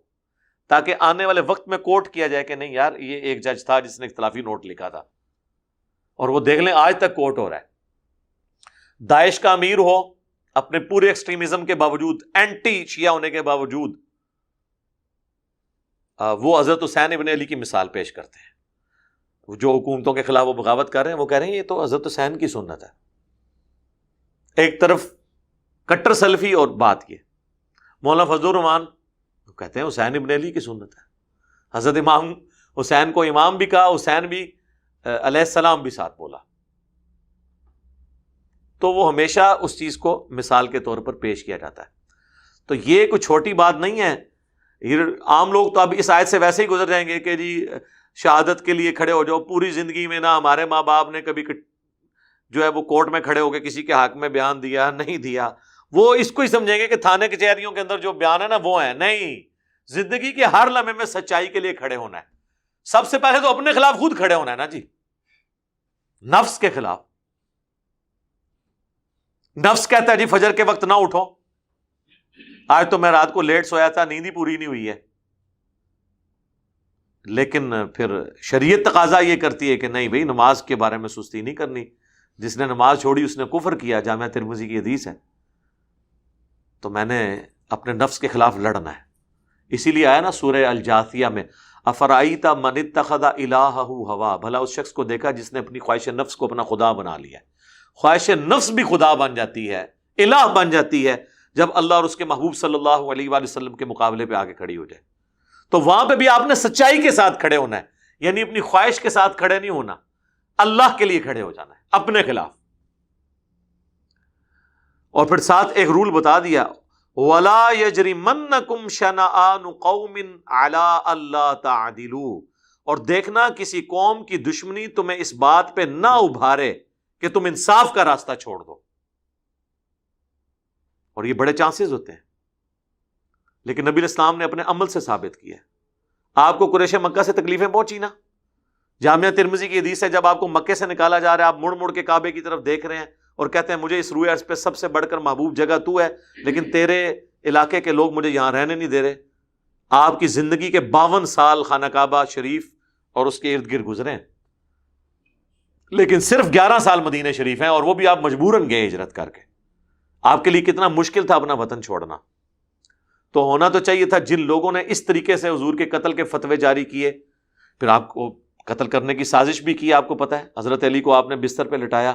تاکہ آنے والے وقت میں کوٹ کیا جائے کہ نہیں یار یہ ایک جج تھا جس نے اختلافی نوٹ لکھا تھا. اور وہ دیکھ لیں آج تک کوٹ ہو رہا ہے. داعش کا امیر ہو، اپنے پورے ایکسٹریمزم کے باوجود، اینٹی شیعہ ہونے کے باوجود، وہ حضرت حسین ابن علی کی مثال پیش کرتے ہیں. جو حکومتوں کے خلاف وہ بغاوت کر رہے ہیں وہ کہہ رہے ہیں یہ تو حضرت حسین کی سنت ہے. ایک طرف کٹر سلفی اور بات یہ مولانا فضل الرحمان کہتے ہیں حسین ابن علی کی سنت ہے. حضرت امام حسین کو امام بھی کہا، حسین بھی علیہ السلام بھی ساتھ بولا. تو وہ ہمیشہ اس چیز کو مثال کے طور پر پیش کیا جاتا ہے. تو یہ کوئی چھوٹی بات نہیں ہے. عام لوگ تو اب اس آیت سے ویسے ہی گزر جائیں گے کہ جی شہادت کے لیے کھڑے ہو جاؤ. پوری زندگی میں نہ ہمارے ماں باپ نے کبھی جو ہے وہ کورٹ میں کھڑے ہو کے کسی کے حق میں بیان دیا نہیں دیا. وہ اس کو ہی سمجھیں گے کہ تھانے کچہریوں کے اندر جو بیان ہے نا وہ ہے. نہیں، زندگی کے ہر لمحے میں سچائی کے لیے کھڑے ہونا ہے. سب سے پہلے تو اپنے خلاف خود کھڑے ہونا ہے نا جی، نفس کے خلاف. نفس کہتا ہے جی فجر کے وقت نہ اٹھو، آج تو میں رات کو لیٹ سویا تھا، نیند ہی پوری نہیں ہوئی ہے. لیکن پھر شریعت تقاضا یہ کرتی ہے کہ نہیں بھائی نماز کے بارے میں سستی نہیں کرنی. جس نے نماز چھوڑی اس نے کفر کیا، جامعہ ترمذی کی حدیث ہے. تو میں نے اپنے نفس کے خلاف لڑنا ہے. اسی لیے آیا نا سورہ الجاثیہ میں افرائیت من اتخذ الہہ ہوا، بھلا اس شخص کو دیکھا جس نے اپنی خواہش نفس کو اپنا خدا بنا لیا. خواہش نفس بھی خدا بن جاتی ہے، الہ بن جاتی ہے جب اللہ اور اس کے محبوب صلی اللہ علیہ وآلہ وسلم کے مقابلے پہ آگے کھڑی ہو جائے. تو وہاں پہ بھی آپ نے سچائی کے ساتھ کھڑے ہونا ہے، یعنی اپنی خواہش کے ساتھ کھڑے نہیں ہونا، اللہ کے لیے کھڑے ہو جانا ہے اپنے خلاف. اور پھر ساتھ ایک رول بتا دیا، وَلَا يَجْرِمَنَّكُمْ شَنَآنُ قَوْمٍ عَلَىٰ أَلَّا تَعْدِلُوا، اور دیکھنا کسی قوم کی دشمنی تمہیں اس بات پہ نہ ابھارے کہ تم انصاف کا راستہ چھوڑ دو. اور یہ بڑے چانسز ہوتے ہیں، لیکن نبی الاسلام نے اپنے عمل سے ثابت کیا. آپ کو قریش مکہ سے تکلیفیں پہنچی نا، جامعہ ترمذی کی حدیث ہے جب آپ کو مکے سے نکالا جا رہا ہے، آپ مڑ مڑ کے کعبے کی طرف دیکھ رہے ہیں اور کہتے ہیں مجھے اس روئے عرض پہ سب سے بڑھ کر محبوب جگہ تو ہے، لیکن تیرے علاقے کے لوگ مجھے یہاں رہنے نہیں دے رہے. آپ کی زندگی کے 52 سال خانہ کعبہ شریف اور اس کے ارد گرد گزرے ہیں، لیکن صرف 11 سال مدینہ شریف ہیں، اور وہ بھی آپ مجبوراً گئے ہجرت کر کے. آپ کے لیے کتنا مشکل تھا اپنا وطن چھوڑنا. تو ہونا تو چاہیے تھا جن لوگوں نے اس طریقے سے حضور کے قتل کے فتوے جاری کیے، پھر آپ کو قتل کرنے کی سازش بھی کی. آپ کو پتا ہے حضرت علی کو آپ نے بستر پہ لٹایا،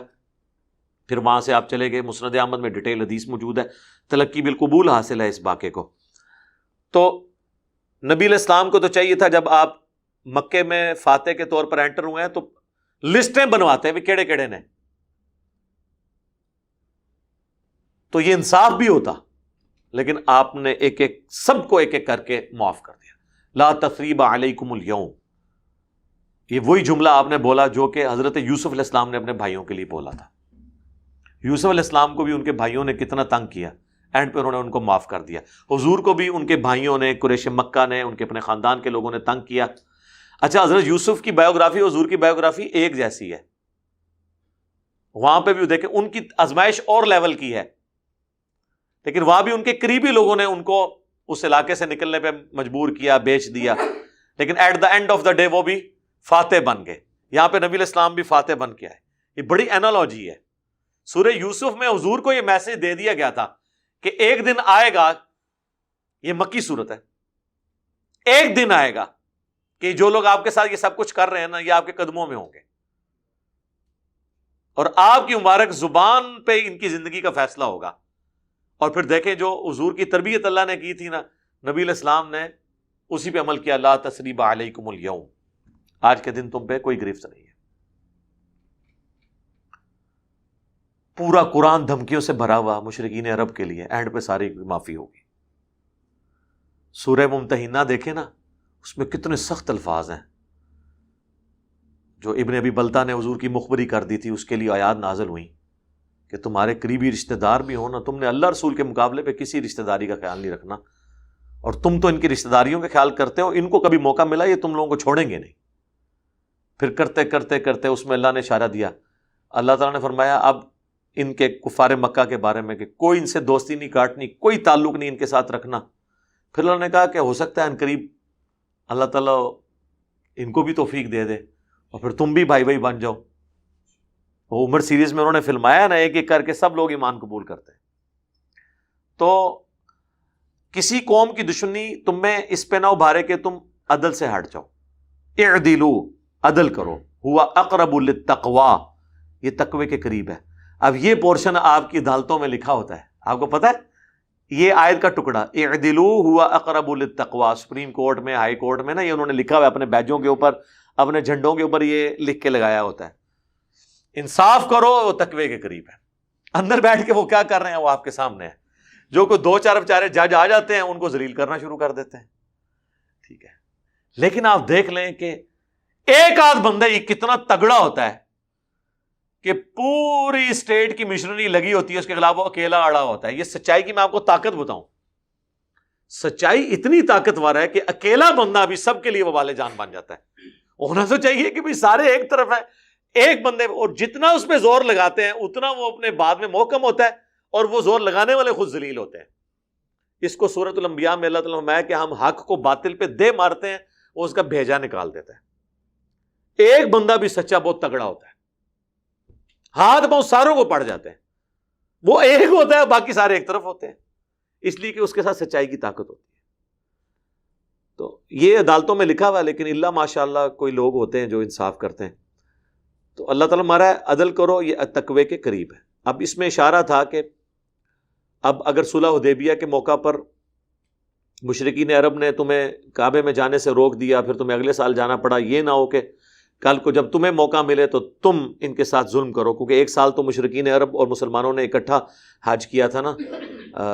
پھر وہاں سے آپ چلے گئے. مسند احمد میں ڈیٹیل حدیث موجود ہے، تلقی بالقبول حاصل ہے اس واقعے کو. تو نبی علیہ السلام کو تو چاہیے تھا جب آپ مکے میں فاتح کے طور پر انٹر ہوئے ہیں تو لسٹیں بنواتے ہیں بھی کیڑے کیڑے نے، تو یہ انصاف بھی ہوتا. لیکن آپ نے ایک ایک سب کو ایک ایک کر کے معاف کر دیا. لا تثریب علیکم اليوم، یہ وہی جملہ آپ نے بولا جو کہ حضرت یوسف علیہ السلام نے اپنے بھائیوں کے لیے بولا تھا. یوسف علیہ السلام کو بھی ان کے بھائیوں نے کتنا تنگ کیا، اینڈ پہ انہوں نے ان کو معاف کر دیا. حضور کو بھی ان کے بھائیوں نے، قریش مکہ نے، ان کے اپنے خاندان کے لوگوں نے تنگ کیا. اچھا حضرت یوسف کی بایوگرافی اور حضور کی بایوگرافی ایک جیسی ہے، وہاں پہ بھی دیکھیں ان کی آزمائش اور لیول کی ہے، لیکن وہاں بھی ان کے قریبی لوگوں نے ان کو اس علاقے سے نکلنے پہ مجبور کیا، بیچ دیا، لیکن at the end of the day وہ بھی فاتح بن گئے. یہاں پہ نبی علیہ السلام بھی فاتح بن کے آئے. یہ بڑی اینالوجی ہے. سورہ یوسف میں حضور کو یہ میسج دے دیا گیا تھا کہ ایک دن آئے گا، یہ مکی صورت ہے، ایک دن آئے گا کہ جو لوگ آپ کے ساتھ یہ سب کچھ کر رہے ہیں نا یہ آپ کے قدموں میں ہوں گے، اور آپ کی مبارک زبان پہ ان کی زندگی کا فیصلہ ہوگا. اور پھر دیکھیں جو حضور کی تربیت اللہ نے کی تھی نا، نبی علیہ السلام نے اسی پہ عمل کیا. لا تثریب علیکم اليوم، آج کے دن تم پہ کوئی گرفت نہیں ہے. پورا قرآن دھمکیوں سے بھرا ہوا مشرکین عرب کے لیے، اینڈ پہ ساری معافی ہوگی۔ سورہ ممتحنہ دیکھیں نا، اس میں کتنے سخت الفاظ ہیں، جو ابن ابی بلتہ نے حضور کی مخبری کر دی تھی، اس کے لیے آیات نازل ہوئیں کہ تمہارے قریبی رشتہ دار بھی ہوں نا، تم نے اللہ رسول کے مقابلے پہ کسی رشتہ داری کا خیال نہیں رکھنا، اور تم تو ان کی رشتہ داریوں کا خیال کرتے ہو، ان کو کبھی موقع ملا یہ تم لوگوں کو چھوڑیں گے نہیں۔ پھر کرتے کرتے کرتے اس میں اللہ نے اشارہ دیا، اللہ تعالیٰ نے فرمایا اب ان کے کفار مکہ کے بارے میں کہ کوئی ان سے دوستی نہیں کاٹنی، کوئی تعلق نہیں ان کے ساتھ رکھنا۔ پھر اللہ نے کہا کہ ہو سکتا ہے ان قریب اللہ تعالیٰ ان کو بھی توفیق دے دے اور پھر تم بھی بھائی بھائی بن جاؤ۔ وہ عمر سیریز میں انہوں نے فلمایا نا، ایک ایک کر کے سب لوگ ایمان قبول کرتے ہیں۔ تو کسی قوم کی دشمنی تم میں اس پہ نہ ابھارے کہ تم عدل سے ہٹ جاؤ۔ اعدلوا، عدل کرو، ہوا اقرب للتقوی، یہ تقوی کے قریب ہے۔ اب یہ پورشن آپ کی عدالتوں میں لکھا ہوتا ہے، آپ کو پتہ ہے یہ آیت کا ٹکڑا اعدلوا ہوا اقرب للتقوی، سپریم کورٹ میں، ہائی کورٹ میں نا، یہ انہوں نے لکھا ہوا ہے اپنے بیجوں کے اوپر، اپنے جھنڈوں کے اوپر یہ لکھ کے لگایا ہوتا ہے، انصاف کرو وہ تقوی کے قریب ہے۔ اندر بیٹھ کے وہ کیا کر رہے ہیں وہ آپ کے سامنے ہے۔ جو کوئی دو چار بیچارے جج آ جاتے ہیں ان کو ذلیل کرنا شروع کر دیتے ہیں، ٹھیک ہے۔ لیکن آپ دیکھ لیں کہ ایک آدھ بندہ یہ کتنا تگڑا ہوتا ہے کہ پوری اسٹیٹ کی مشنری لگی ہوتی ہے اس کے خلاف، وہ اکیلا اڑا ہوتا ہے۔ یہ سچائی کی میں آپ کو طاقت بتاؤں، سچائی اتنی طاقتور ہے کہ اکیلا بندہ بھی سب کے لیے وبال جان بن جاتا ہے۔ ہونا تو چاہیے کہ بھی سارے ایک طرف ہیں، ایک بندے، اور جتنا اس پہ زور لگاتے ہیں اتنا وہ اپنے بعد میں محکم ہوتا ہے، اور وہ زور لگانے والے خود ذلیل ہوتے ہیں۔ اس کو سورۃ الانبیاء میں اللہ تعالیٰ نے فرمایا کہ ہم حق کو باطل پہ دے مارتے ہیں، وہ اس کا بھیجا نکال دیتا ہے۔ ایک بندہ بھی سچا بہت تگڑا ہوتا ہے، ہاتھ پاؤں ساروں کو پڑ جاتے ہیں، وہ ایک ہوتا ہے باقی سارے ایک طرف ہوتے ہیں، اس لیے کہ اس کے ساتھ سچائی کی طاقت ہوتی ہے۔ تو یہ عدالتوں میں لکھا ہوا ہے، لیکن اللہ ماشاء اللہ کوئی لوگ ہوتے ہیں جو انصاف کرتے ہیں۔ تو اللہ تعالیٰ ہمارا عدل کرو، یہ تقوی کے قریب ہے۔ اب اس میں اشارہ تھا کہ اب اگر صلح حدیبیہ کے موقع پر مشرکین عرب نے تمہیں کعبے میں جانے سے روک دیا، پھر تمہیں اگلے سال جانا پڑا، یہ نہ ہو کہ کل کو جب تمہیں موقع ملے تو تم ان کے ساتھ ظلم کرو، کیونکہ ایک سال تو مشرکین عرب اور مسلمانوں نے اکٹھا حج کیا تھا نا،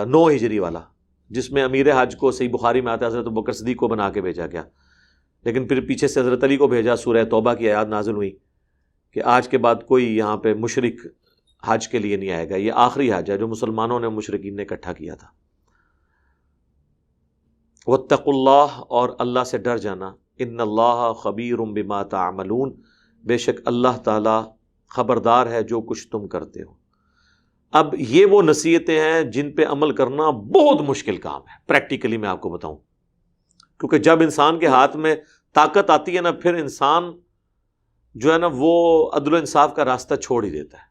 9 ہجری والا، جس میں امیر حج کو صحیح بخاری میں آتا ہے حضرت بکر صدیق کو بنا کے بھیجا گیا، لیکن پھر پیچھے سے حضرت علی کو بھیجا۔ سورہ توبہ کی آیات نازل ہوئی کہ آج کے بعد کوئی یہاں پہ مشرک حج کے لیے نہیں آئے گا، یہ آخری حج ہے جو مسلمانوں نے مشرکین نے اکٹھا کیا تھا۔ واتقوا اللہ، اور اللہ سے ڈر جانا، ان اللہ خبیر بما تعملون، بے شک اللہ تعالی خبردار ہے جو کچھ تم کرتے ہو۔ اب یہ وہ نصیحتیں ہیں جن پہ عمل کرنا بہت مشکل کام ہے، پریکٹیکلی میں آپ کو بتاؤں، کیونکہ جب انسان کے ہاتھ میں طاقت آتی ہے نا، پھر انسان جو ہے نا وہ عدل و انصاف کا راستہ چھوڑ ہی دیتا ہے۔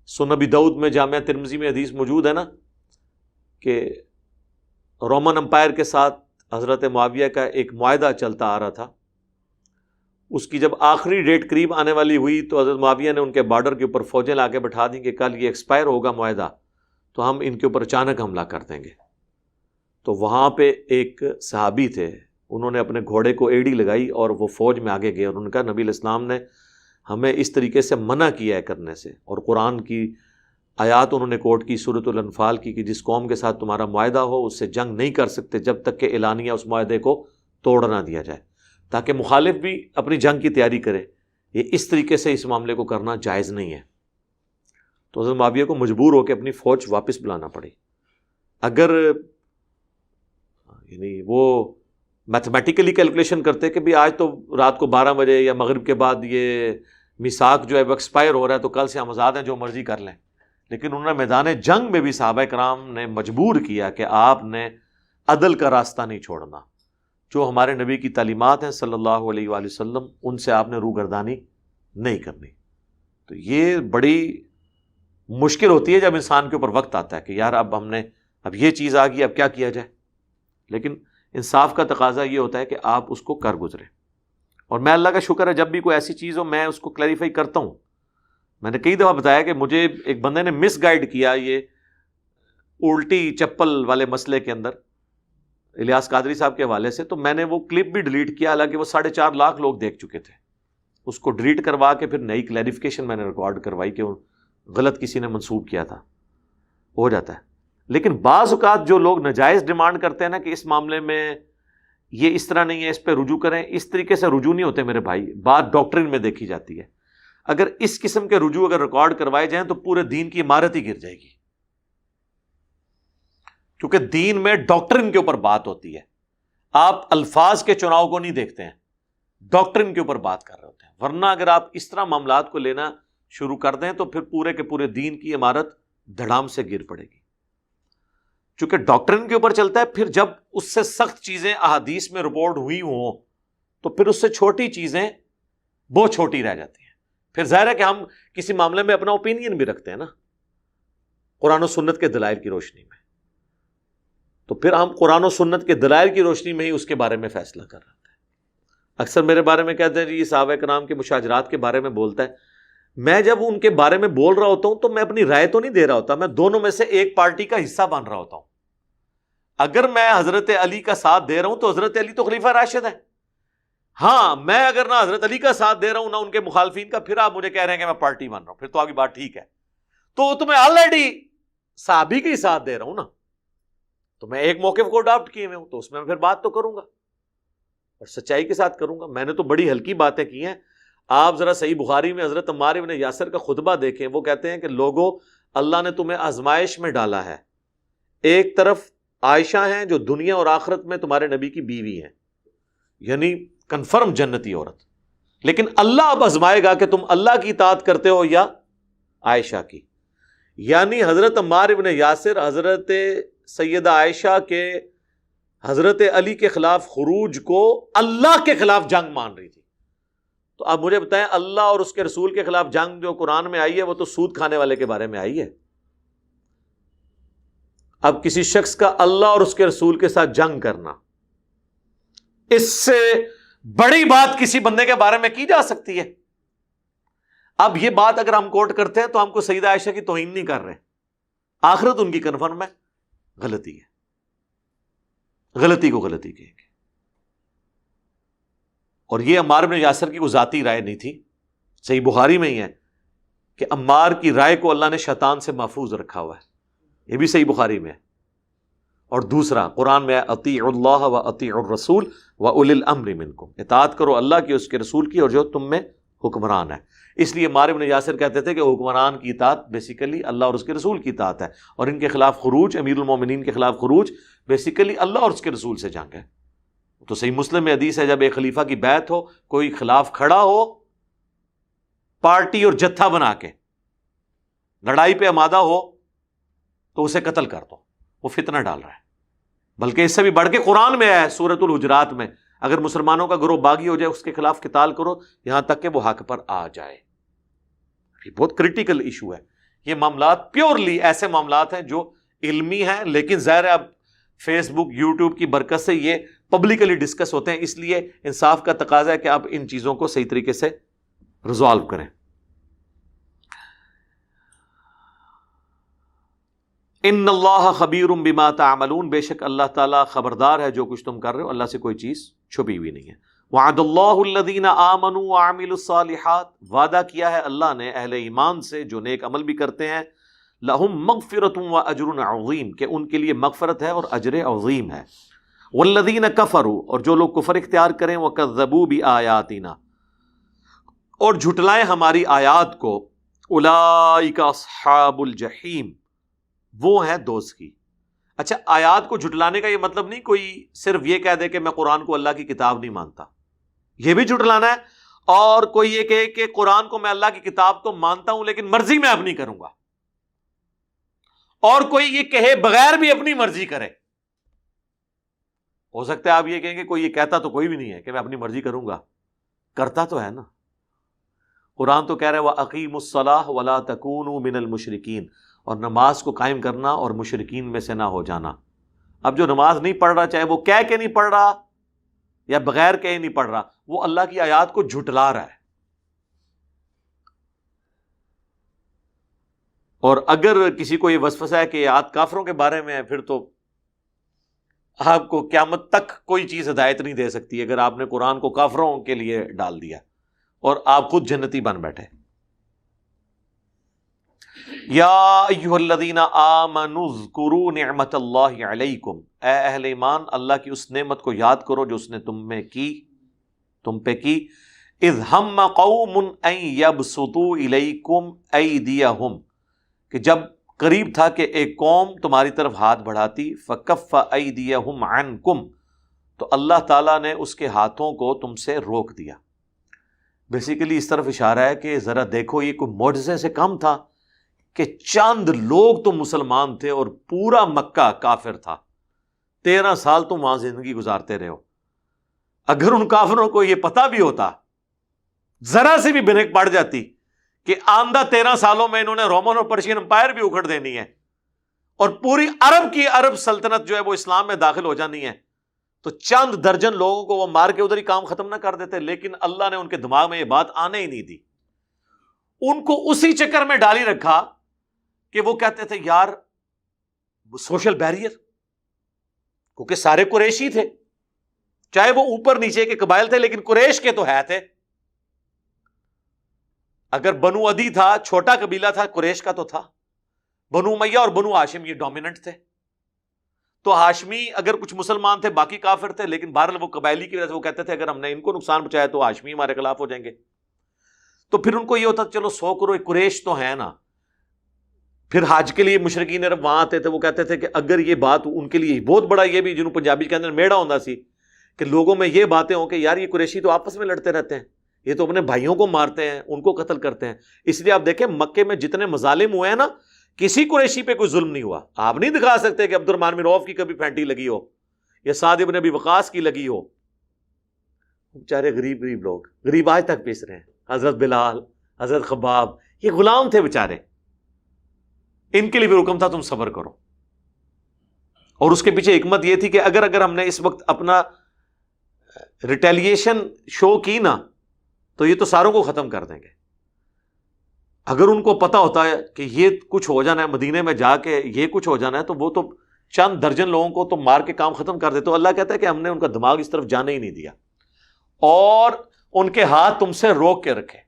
سنن ابی داؤد میں، جامعہ ترمذی میں حدیث موجود ہے نا کہ رومن امپائر کے ساتھ حضرت معاویہ کا ایک معاہدہ چلتا آ رہا تھا، اس کی جب آخری ڈیٹ قریب آنے والی ہوئی تو حضرت معاویہ نے ان کے بارڈر کے اوپر فوجیں لا کے بٹھا دیں کہ کل یہ ایکسپائر ہوگا معاہدہ تو ہم ان کے اوپر اچانک حملہ کر دیں گے۔ تو وہاں پہ ایک صحابی تھے، انہوں نے اپنے گھوڑے کو ایڑی لگائی اور وہ فوج میں آگے گئے، اور انہوں نے کہا نبی علیہ السلام نے ہمیں اس طریقے سے منع کیا ہے کرنے سے، اور قرآن کی آیات انہوں نے کوٹ کی سورۃ الانفال کی کہ جس قوم کے ساتھ تمہارا معاہدہ ہو اس سے جنگ نہیں کر سکتے جب تک کہ اعلانیہ اس معاہدے کو توڑ نہ دیا جائے، تاکہ مخالف بھی اپنی جنگ کی تیاری کرے۔ یہ اس طریقے سے اس معاملے کو کرنا جائز نہیں ہے۔ تو حضرت معاویہ کو مجبور ہو کے اپنی فوج واپس بلانا پڑی۔ اگر یعنی وہ میتھمیٹیکلی کیلکولیشن کرتے کہ بھی آج تو رات کو 12 بجے یا مغرب کے بعد یہ میثاق جو ہے وہ ایکسپائر ہو رہا ہے تو کل سے ہم آزاد ہیں، جو مرضی کر لیں، لیکن انہوں نے میدان جنگ میں بھی صحابہ کرام نے مجبور کیا کہ آپ نے عدل کا راستہ نہیں چھوڑنا، جو ہمارے نبی کی تعلیمات ہیں صلی اللہ علیہ وآلہ وسلم ان سے آپ نے روگردانی نہیں کرنی۔ تو یہ بڑی مشکل ہوتی ہے جب انسان کے اوپر وقت آتا ہے کہ یار اب یہ چیز آ گئی، اب کیا کیا جائے، لیکن انصاف کا تقاضا یہ ہوتا ہے کہ آپ اس کو کر گزریں۔ اور میں اللہ کا شکر ہے جب بھی کوئی ایسی چیز ہو میں اس کو کلیریفائی کرتا ہوں۔ میں نے کئی دفعہ بتایا کہ مجھے ایک بندے نے مس گائیڈ کیا یہ الٹی چپل والے مسئلے کے اندر الیاس قادری صاحب کے حوالے سے، تو میں نے وہ کلپ بھی ڈیلیٹ کیا، حالانکہ وہ 4.5 لاکھ لوگ دیکھ چکے تھے۔ اس کو ڈیلیٹ کروا کے پھر نئی کلیریفیکیشن میں نے ریکارڈ کروائی کہ غلط کسی نے منسوب کیا تھا، ہو جاتا ہے۔ لیکن بعض اوقات جو لوگ ناجائز ڈیمانڈ کرتے ہیں نا کہ اس معاملے میں یہ اس طرح نہیں ہے، اس پہ رجوع کریں، اس طریقے سے رجوع نہیں ہوتے میرے بھائی، بات ڈاکٹرن میں دیکھی جاتی ہے۔ اگر اس قسم کے رجوع اگر ریکارڈ کروائے جائیں تو پورے دین کی عمارت ہی گر جائے گی، کیونکہ دین میں ڈاکٹرن کے اوپر بات ہوتی ہے، آپ الفاظ کے چناؤ کو نہیں دیکھتے ہیں، ڈاکٹرن کے اوپر بات کر رہے ہوتے ہیں۔ ورنہ اگر آپ اس طرح معاملات کو لینا شروع کر دیں تو پھر پورے کے پورے دین کی عمارت دھڑام سے گر پڑے گی۔ چونکہ ڈاکٹرن کے اوپر چلتا ہے، پھر جب اس سے سخت چیزیں احادیث میں رپورٹ ہوئی ہوں تو پھر اس سے چھوٹی چیزیں بہت چھوٹی رہ جاتی ہیں۔ پھر ظاہر ہے کہ ہم کسی معاملے میں اپنا اوپینین بھی رکھتے ہیں نا قرآن و سنت کے دلائل کی روشنی میں، تو پھر ہم قرآن و سنت کے دلائل کی روشنی میں ہی اس کے بارے میں فیصلہ کر رہے ہیں۔ اکثر میرے بارے میں کہتے ہیں جی صحابہ کرام کے مشاجرات کے بارے میں بولتا ہے، میں جب ان کے بارے میں بول رہا ہوتا ہوں تو میں اپنی رائے تو نہیں دے رہا ہوتا، میں دونوں میں سے ایک پارٹی کا حصہ بن رہا ہوتا ہوں۔ اگر میں حضرت علی کا ساتھ دے رہا ہوں تو حضرت علی تو خلیفہ راشد ہے، ہاں میں اگر نہ حضرت علی کا ساتھ دے رہا ہوں نہ ان کے مخالفین کا، پھر آپ مجھے کہہ رہے ہیں کہ میں پارٹی بن رہا ہوں، پھر تو آپ کی بات ٹھیک ہے، تو میں آلریڈی صحابی کے ہی ساتھ دے رہا ہوں نا، تو میں ایک موقف کو اڈاپٹ کیے ہوئے ہوں تو اس میں پھر بات تو کروں گا اور سچائی کے ساتھ کروں گا۔ میں نے تو بڑی ہلکی باتیں کی ہیں، آپ ذرا صحیح بخاری میں حضرت عمار ابن یاسر کا خطبہ دیکھیں، وہ کہتے ہیں کہ لوگوں اللہ نے تمہیں آزمائش میں ڈالا ہے، ایک طرف عائشہ ہیں جو دنیا اور آخرت میں تمہارے نبی کی بیوی ہیں، یعنی کنفرم جنتی عورت، لیکن اللہ اب آزمائے گا کہ تم اللہ کی اطاعت کرتے ہو یا عائشہ کی، یعنی حضرت عمار ابن یاسر حضرت سیدہ عائشہ کے حضرت علی کے خلاف خروج کو اللہ کے خلاف جنگ مان رہی تھی۔ تو آپ مجھے بتائیں اللہ اور اس کے رسول کے خلاف جنگ جو قرآن میں آئی ہے وہ تو سود کھانے والے کے بارے میں آئی ہے۔ اب کسی شخص کا اللہ اور اس کے رسول کے ساتھ جنگ کرنا، اس سے بڑی بات کسی بندے کے بارے میں کی جا سکتی ہے؟ اب یہ بات اگر ہم کوٹ کرتے ہیں تو ہم کو سیدہ عائشہ کی توہین نہیں کر رہے، آخرت ان کی کنفرم ہے، غلطی ہے، غلطی کو غلطی کہیں گے۔ اور یہ عمار بن یاسر کی وہ ذاتی رائے نہیں تھی، صحیح بخاری میں ہی ہے کہ عمار کی رائے کو اللہ نے شیطان سے محفوظ رکھا ہوا ہے، یہ بھی صحیح بخاری میں ہے۔ اور دوسرا قرآن میں اطیعوا اللہ و اطیعوا الرسول و اولی الامر منکم، اطاعت کرو اللہ کی، اس کے رسول کی، اور جو تم میں حکمران ہے۔ اس لیے عمار بن یاسر کہتے تھے کہ حکمران کی اطاعت بیسیکلی اللہ اور اس کے رسول کی اطاعت ہے، اور ان کے خلاف خروج، امیر المومنین کے خلاف خروج، بیسیکلی اللہ اور اس کے رسول سے جنگ ہے۔ تو صحیح مسلم میں حدیث ہے جب ایک خلیفہ کی بیعت ہو، کوئی خلاف کھڑا ہو، پارٹی اور جتھا بنا کے لڑائی پہ آمادہ ہو تو اسے قتل کر دو، وہ فتنہ ڈال رہا ہے۔ بلکہ اس سے بھی بڑھ کے قرآن میں ہے سورۃ الحجرات میں، اگر مسلمانوں کا گروہ باغی ہو جائے اس کے خلاف قتال کرو یہاں تک کہ وہ حق پر آ جائے۔ یہ بہت کریٹیکل ایشو ہے۔ یہ معاملات پیورلی ایسے معاملات ہیں جو علمی ہیں، لیکن ظاہر ہے اب فیس بک یوٹیوب کی برکت سے یہ پبلکلی ڈسکس ہوتے ہیں، اس لیے انصاف کا تقاضا ہے کہ آپ ان چیزوں کو صحیح طریقے سے ریزالو کریں۔ ان اللہ خبیر بما تعملون، بے شک اللہ تعالیٰ خبردار ہے جو کچھ تم کر رہے ہو، اللہ سے کوئی چیز چھپی ہوئی نہیں ہے۔ وعد اللہ الذین آمنوا وعملوا الصالحات، وعدہ کیا ہے اللہ نے اہل ایمان سے جو نیک عمل بھی کرتے ہیں، لہم مغفرۃ واجر عظیم، کہ ان کے لیے مغفرت ہے اور اجر عظیم ہے۔ والذین کفروا، اور جو لوگ کفر اختیار کریں، وکذبوا بآیاتنا، اور جھٹلائیں ہماری آیات کو، اولئک اصحاب الجحیم، وہ ہیں دوست کی۔ اچھا، آیات کو جھٹلانے کا یہ مطلب نہیں کوئی صرف یہ کہہ دے کہ میں قرآن کو اللہ کی کتاب نہیں مانتا، یہ بھی جھٹلانا ہے، اور کوئی یہ کہے کہ قرآن کو میں اللہ کی کتاب تو مانتا ہوں لیکن مرضی میں اب نہیں کروں گا، اور کوئی یہ کہے بغیر بھی اپنی مرضی کرے۔ ہو سکتا ہے آپ یہ کہیں کہ کوئی یہ کہتا تو کوئی بھی نہیں ہے کہ میں اپنی مرضی کروں گا، کرتا تو ہے نا۔ قرآن تو کہہ رہا ہے وَأَقِیمُوا الصَّلَاةَ وَلَا تَكُونُوا مِنَ الْمُشْرِکِينَ، اور نماز کو قائم کرنا اور مشرکین میں سے نہ ہو جانا۔ اب جو نماز نہیں پڑھ رہا، چاہے وہ کہہ کے نہیں پڑھ رہا یا بغیر کہے نہیں پڑھ رہا، وہ اللہ کی آیات کو جھٹلا رہا ہے۔ اور اگر کسی کو یہ وسوسہ ہے کہ آیات کافروں کے بارے میں ہے، پھر تو آپ کو قیامت تک کوئی چیز ہدایت نہیں دے سکتی اگر آپ نے قرآن کو کافروں کے لیے ڈال دیا۔ اور آپ خود جنتی بن بیٹھے. یا ایھا الذین آمنوا اذکروا نعمت اللہ علیکم، اے اہل ایمان اللہ کی اس نعمت کو یاد کرو جو اس نے تم پہ کی. اذ ہم قوم ان یبسطوا الیکم ایدیہم، کہ جب قریب تھا کہ ایک قوم تمہاری طرف ہاتھ بڑھاتی. فکف ایدیہم عنکم، تو اللہ تعالیٰ نے اس کے ہاتھوں کو تم سے روک دیا. بیسیکلی اس طرف اشارہ ہے کہ ذرا دیکھو یہ کوئی معجزے سے کم تھا کہ چند لوگ تو مسلمان تھے اور پورا مکہ کافر تھا. 13 سال تم وہاں زندگی گزارتے رہے ہو. اگر ان کافروں کو یہ پتہ بھی ہوتا، ذرا سے بھی بھنک پڑ جاتی کہ آئندہ 13 سالوں میں انہوں نے رومن اور پرشین امپائر بھی اکھڑ دینی ہے اور پوری عرب سلطنت جو ہے وہ اسلام میں داخل ہو جانی ہے، تو چند درجن لوگوں کو وہ مار کے ادھر ہی کام ختم نہ کر دیتے. لیکن اللہ نے ان کے دماغ میں یہ بات آنے ہی نہیں دی. ان کو اسی چکر میں ڈالی رکھا کہ وہ کہتے تھے یار سوشل بیریئر، کیونکہ سارے قریشی تھے، چاہے وہ اوپر نیچے کے قبائل تھے لیکن قریش کے تو ہے تھے. اگر بنو عدی تھا چھوٹا قبیلہ تھا، قریش کا تو تھا. بنو امیہ اور بنو ہاشم یہ ڈومیننٹ تھے. تو ہاشمی اگر کچھ مسلمان تھے باقی کافر تھے، لیکن بہرحال وہ قبائلی کی وجہ سے وہ کہتے تھے اگر ہم نے ان کو نقصان پہنچایا تو ہاشمی ہمارے خلاف ہو جائیں گے. تو پھر ان کو یہ ہوتا چلو 100 کروڑ قریش تو ہے نا. پھر حج کے لیے مشرکین عرب وہاں آتے تھے، وہ کہتے تھے کہ اگر یہ بات ان کے لیے بہت بڑا، یہ بھی جنہوں پنجابی کے اندر میڑا ہوتا سی کہ لوگوں میں یہ باتیں ہوں کہ یار یہ قریشی تو آپس میں لڑتے رہتے ہیں، یہ تو اپنے بھائیوں کو مارتے ہیں، ان کو قتل کرتے ہیں. اس لیے آپ دیکھیں مکے میں جتنے مظالم ہوئے ہیں نا، کسی قریشی پہ کوئی ظلم نہیں ہوا. آپ نہیں دکھا سکتے کہ عبد الرحمن بن عوف کی کبھی پھینٹی لگی ہو یا سعد بن ابی وقاص کی لگی ہو. بیچارے غریب لوگ، غریب آج تک پیس رہے ہیں. حضرت بلال، حضرت خباب، یہ غلام تھے بیچارے. ان کے لیے بھی حکم تھا تم صبر کرو. اور اس کے پیچھے حکمت یہ تھی کہ اگر ہم نے اس وقت اپنا ریٹیلیشن شو کی نا تو یہ تو ساروں کو ختم کر دیں گے. اگر ان کو پتا ہوتا ہے کہ یہ کچھ ہو جانا ہے مدینے میں جا کے، یہ کچھ ہو جانا ہے، تو وہ تو چند درجن لوگوں کو تو مار کے کام ختم کر دے. تو اللہ کہتا ہے کہ ہم نے ان کا دماغ اس طرف جانے ہی نہیں دیا اور ان کے ہاتھ تم سے روک کے رکھے.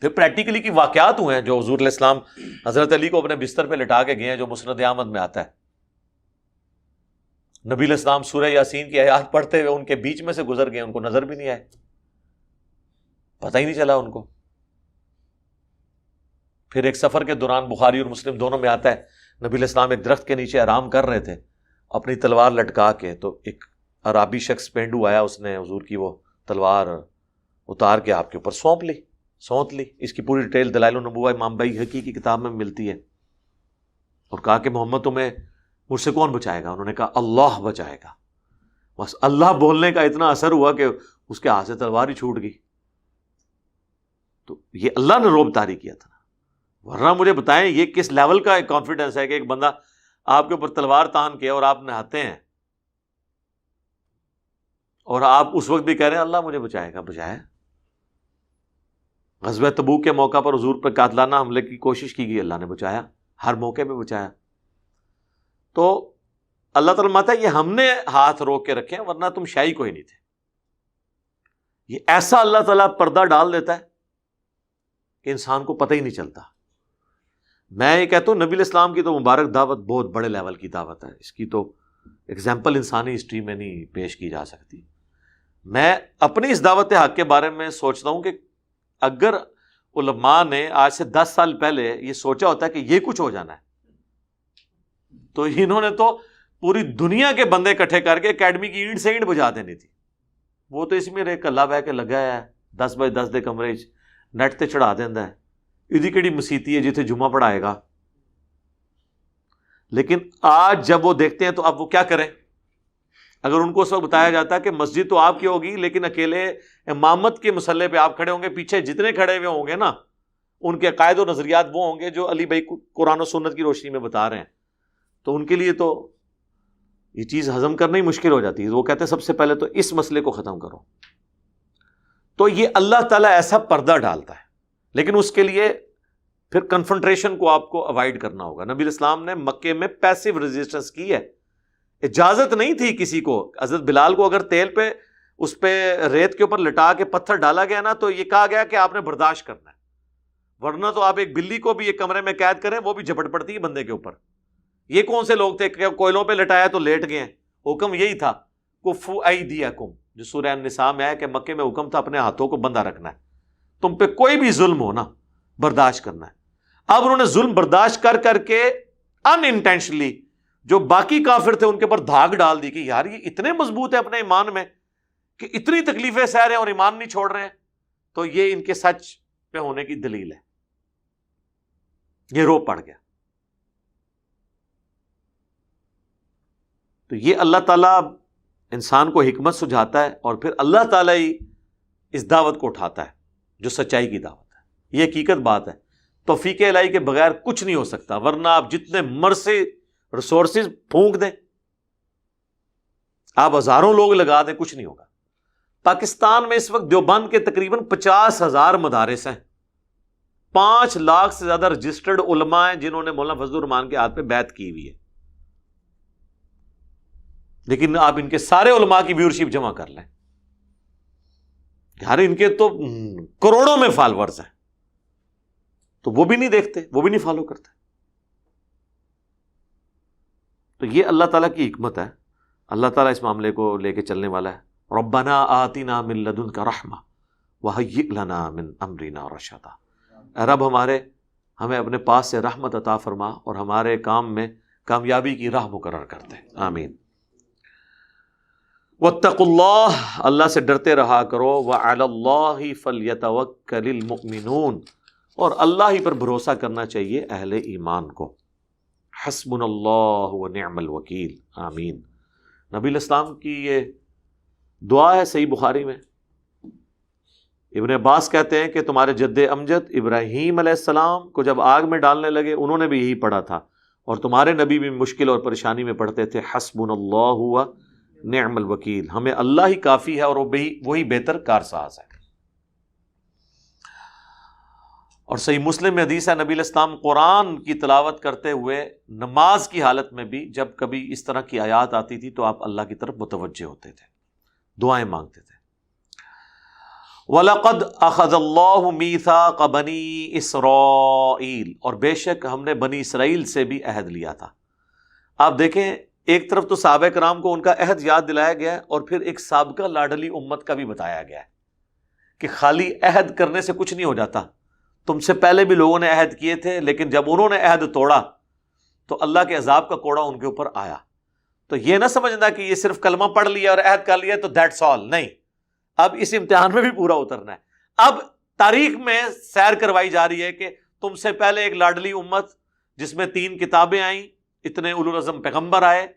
پھر پریکٹیکلی کی واقعات ہوئے ہیں جو حضور علیہ السلام حضرت علی کو اپنے بستر پہ لٹا کے گئے ہیں، جو مسند احمد میں آتا ہے. نبی علیہ السلام سورہ یاسین کی آیات پڑھتے ہوئے ان کے بیچ میں سے گزر گئے، ان کو نظر بھی نہیں آئے، پتہ ہی نہیں چلا ان کو. پھر ایک سفر کے دوران بخاری اور مسلم دونوں میں آتا ہے، نبی علیہ السلام ایک درخت کے نیچے آرام کر رہے تھے اپنی تلوار لٹکا کے، تو ایک عرابی شخص پینڈو آیا، اس نے حضور کی وہ تلوار اتار کے آپ کے اوپر سونت لی. اس کی پوری ڈیٹیل دلائل النبوہ امام بیہقی کی کتاب میں ملتی ہے. اور کہا کہ محمد تمہیں مجھ سے کون بچائے گا؟ انہوں نے کہا اللہ بچائے گا. بس اللہ بولنے کا اتنا اثر ہوا کہ اس کے ہاتھ سے تلوار ہی چھوٹ گئی. تو یہ اللہ نے روب طاری کیا تھا. ورنہ مجھے بتائیں یہ کس لیول کا ایک کانفیڈنس ہے کہ ایک بندہ آپ کے اوپر تلوار تان کے اور آپ نہاتے ہیں اور آپ اس وقت بھی کہہ رہے ہیں اللہ مجھے بچائے گا. بچائے. غزوہ تبوک کے موقع پر حضور پر قاتلانہ حملے کی کوشش کی گئی، اللہ نے بچایا، ہر موقع پہ بچایا. تو اللہ تعالیٰ ماتا ہے یہ ہم نے ہاتھ روک کے رکھے ہیں، ورنہ تم شاہی کوئی نہیں تھے. یہ ایسا اللہ تعالیٰ پردہ ڈال دیتا ہے کہ انسان کو پتہ ہی نہیں چلتا. میں یہ کہتا ہوں نبی علیہ السلام کی تو مبارک دعوت بہت بڑے لیول کی دعوت ہے، اس کی تو ایگزامپل انسانی ہسٹری میں نہیں پیش کی جا سکتی. میں اپنی اس دعوت حق کے بارے میں سوچتا ہوں کہ اگر علماء نے آج سے 10 سال پہلے یہ سوچا ہوتا ہے کہ یہ کچھ ہو جانا ہے، تو انہوں نے تو پوری دنیا کے بندے اکٹھے کر کے اکیڈمی کی اینٹ سے اینٹ بجا دینی تھی. وہ تو اس میں ایک کلا بہ کے لگا ہے 10 بائی 10 دے کمرے نیٹ تے چڑھا دینا ہے، ادھی کیڑی مسیتی ہے جتنے جمعہ پڑھائے گا. لیکن آج جب وہ دیکھتے ہیں تو اب وہ کیا کریں؟ اگر ان کو اس وقت بتایا جاتا ہے کہ مسجد تو آپ کی ہوگی لیکن اکیلے امامت کے مسئلے پہ آپ کھڑے ہوں گے، پیچھے جتنے کھڑے ہوئے ہوں گے نا ان کے عقائد و نظریات وہ ہوں گے جو علی بھائی قرآن و سنت کی روشنی میں بتا رہے ہیں، تو ان کے لیے تو یہ چیز ہضم کرنا ہی مشکل ہو جاتی ہے. وہ کہتے ہیں سب سے پہلے تو اس مسئلے کو ختم کرو. تو یہ اللہ تعالیٰ ایسا پردہ ڈالتا ہے، لیکن اس کے لیے پھر کنفرنٹریشن کو آپ کو اوائڈ کرنا ہوگا. نبی علیہ السلام نے مکے میں پیسیو ریزسٹنس کی ہے، اجازت نہیں تھی کسی کو. حضرت بلال کو اگر تیل پہ اس پہ ریت کے اوپر لٹا کے پتھر ڈالا گیا نا تو یہ کہا گیا کہ آپ نے برداشت کرنا ہے، ورنہ تو آپ ایک بلی کو بھی ایک کمرے میں قید کریں وہ بھی جھپٹ پڑتی ہے بندے کے اوپر۔ یہ کون سے لوگ تھے کہ کوئلوں پہ لٹایا تو لیٹ گئے؟ حکم یہی تھا کفو ایدیکم، جو سورہ النساء میں ہے کہ مکے میں حکم تھا اپنے ہاتھوں کو بندہ رکھنا ہے، تم پہ کوئی بھی ظلم ہو نا برداشت کرنا ہے۔ اب انہوں نے ظلم برداشت کر کر کے ان انٹینشنلی جو باقی کافر تھے ان کے اوپر دھاگ ڈال دی کہ یار یہ اتنے مضبوط ہے اپنے ایمان میں کہ اتنی تکلیفیں سہ رہے ہیں اور ایمان نہیں چھوڑ رہے ہیں، تو یہ ان کے سچ پہ ہونے کی دلیل ہے۔ یہ رو پڑ گیا۔ تو یہ اللہ تعالیٰ انسان کو حکمت سجھاتا ہے اور پھر اللہ تعالیٰ ہی اس دعوت کو اٹھاتا ہے جو سچائی کی دعوت ہے۔ یہ حقیقت بات ہے، توفیق الہی کے بغیر کچھ نہیں ہو سکتا، ورنہ آپ جتنے مرضی ریسورسز پھونک دیں، آپ ہزاروں لوگ لگا دیں، کچھ نہیں ہوگا۔ پاکستان میں اس وقت دیوبند کے تقریباً 50,000 مدارس ہیں، 5 لاکھ سے زیادہ رجسٹرڈ علماء ہیں جنہوں نے مولانا فضل الرحمان کے ہاتھ پہ بیعت کی ہوئی ہے، لیکن آپ ان کے سارے علماء کی ویورشپ جمع کر لیں، یار ان کے تو کروڑوں میں فالورز ہیں، تو وہ بھی نہیں دیکھتے، وہ بھی نہیں فالو کرتے۔ تو یہ اللہ تعالیٰ کی حکمت ہے، اللہ تعالیٰ اس معاملے کو لے کے چلنے والا ہے۔ ربنا آتنا من لدنک رحمہ وہیئ لنا من امرنا رشدا، اے رب ہمارے، ہمیں اپنے پاس سے رحمت عطا فرما اور ہمارے کام میں کامیابی کی راہ مقرر کرتے، آمین۔ واتقوا اللہ، اللہ سے ڈرتے رہا کرو، وعلی اللہ فلیتوکل المؤمنون، اور اللہ ہی پر بھروسہ کرنا چاہیے اہل ایمان کو۔ حسبنا اللہ ونعم الوکیل، آمین۔ نبی الاسلام کی یہ دعا ہے صحیح بخاری میں۔ ابن عباس کہتے ہیں کہ تمہارے جد امجد ابراہیم علیہ السلام کو جب آگ میں ڈالنے لگے انہوں نے بھی یہی پڑھا تھا، اور تمہارے نبی بھی مشکل اور پریشانی میں پڑھتے تھے حسبنا اللہ ونعم الوکیل، ہمیں اللہ ہی کافی ہے اور وہی بہتر کارساز ہے۔ اور صحیح مسلم میں حدیث ہے نبی علیہ السلام قرآن کی تلاوت کرتے ہوئے نماز کی حالت میں بھی جب کبھی اس طرح کی آیات آتی تھی تو آپ اللہ کی طرف متوجہ ہوتے تھے، دعائیں مانگتے تھے۔ وَلَقَدْ أَخَذَ اللَّهُ مِيثَاقَ بَنِي إِسْرَائِيل، اور بے شک ہم نے بنی اسرائیل سے بھی عہد لیا تھا۔ آپ دیکھیں ایک طرف تو صحابہ کرام کو ان کا عہد یاد دلایا گیا ہے، اور پھر ایک سابقہ لاڈلی امت کا بھی بتایا گیا ہے کہ خالی عہد کرنے سے کچھ نہیں ہو جاتا، تم سے پہلے بھی لوگوں نے عہد کیے تھے، لیکن جب انہوں نے عہد توڑا تو اللہ کے عذاب کا کوڑا ان کے اوپر آیا۔ تو یہ نہ سمجھنا کہ یہ صرف کلمہ پڑھ لیا اور عہد کر لیا تو دیٹس آل، نہیں، اب اس امتحان میں بھی پورا اترنا ہے۔ اب تاریخ میں سیر کروائی جا رہی ہے کہ تم سے پہلے ایک لاڈلی امت جس میں 3 کتابیں آئیں، اتنے اولوالعزم پیغمبر آئے،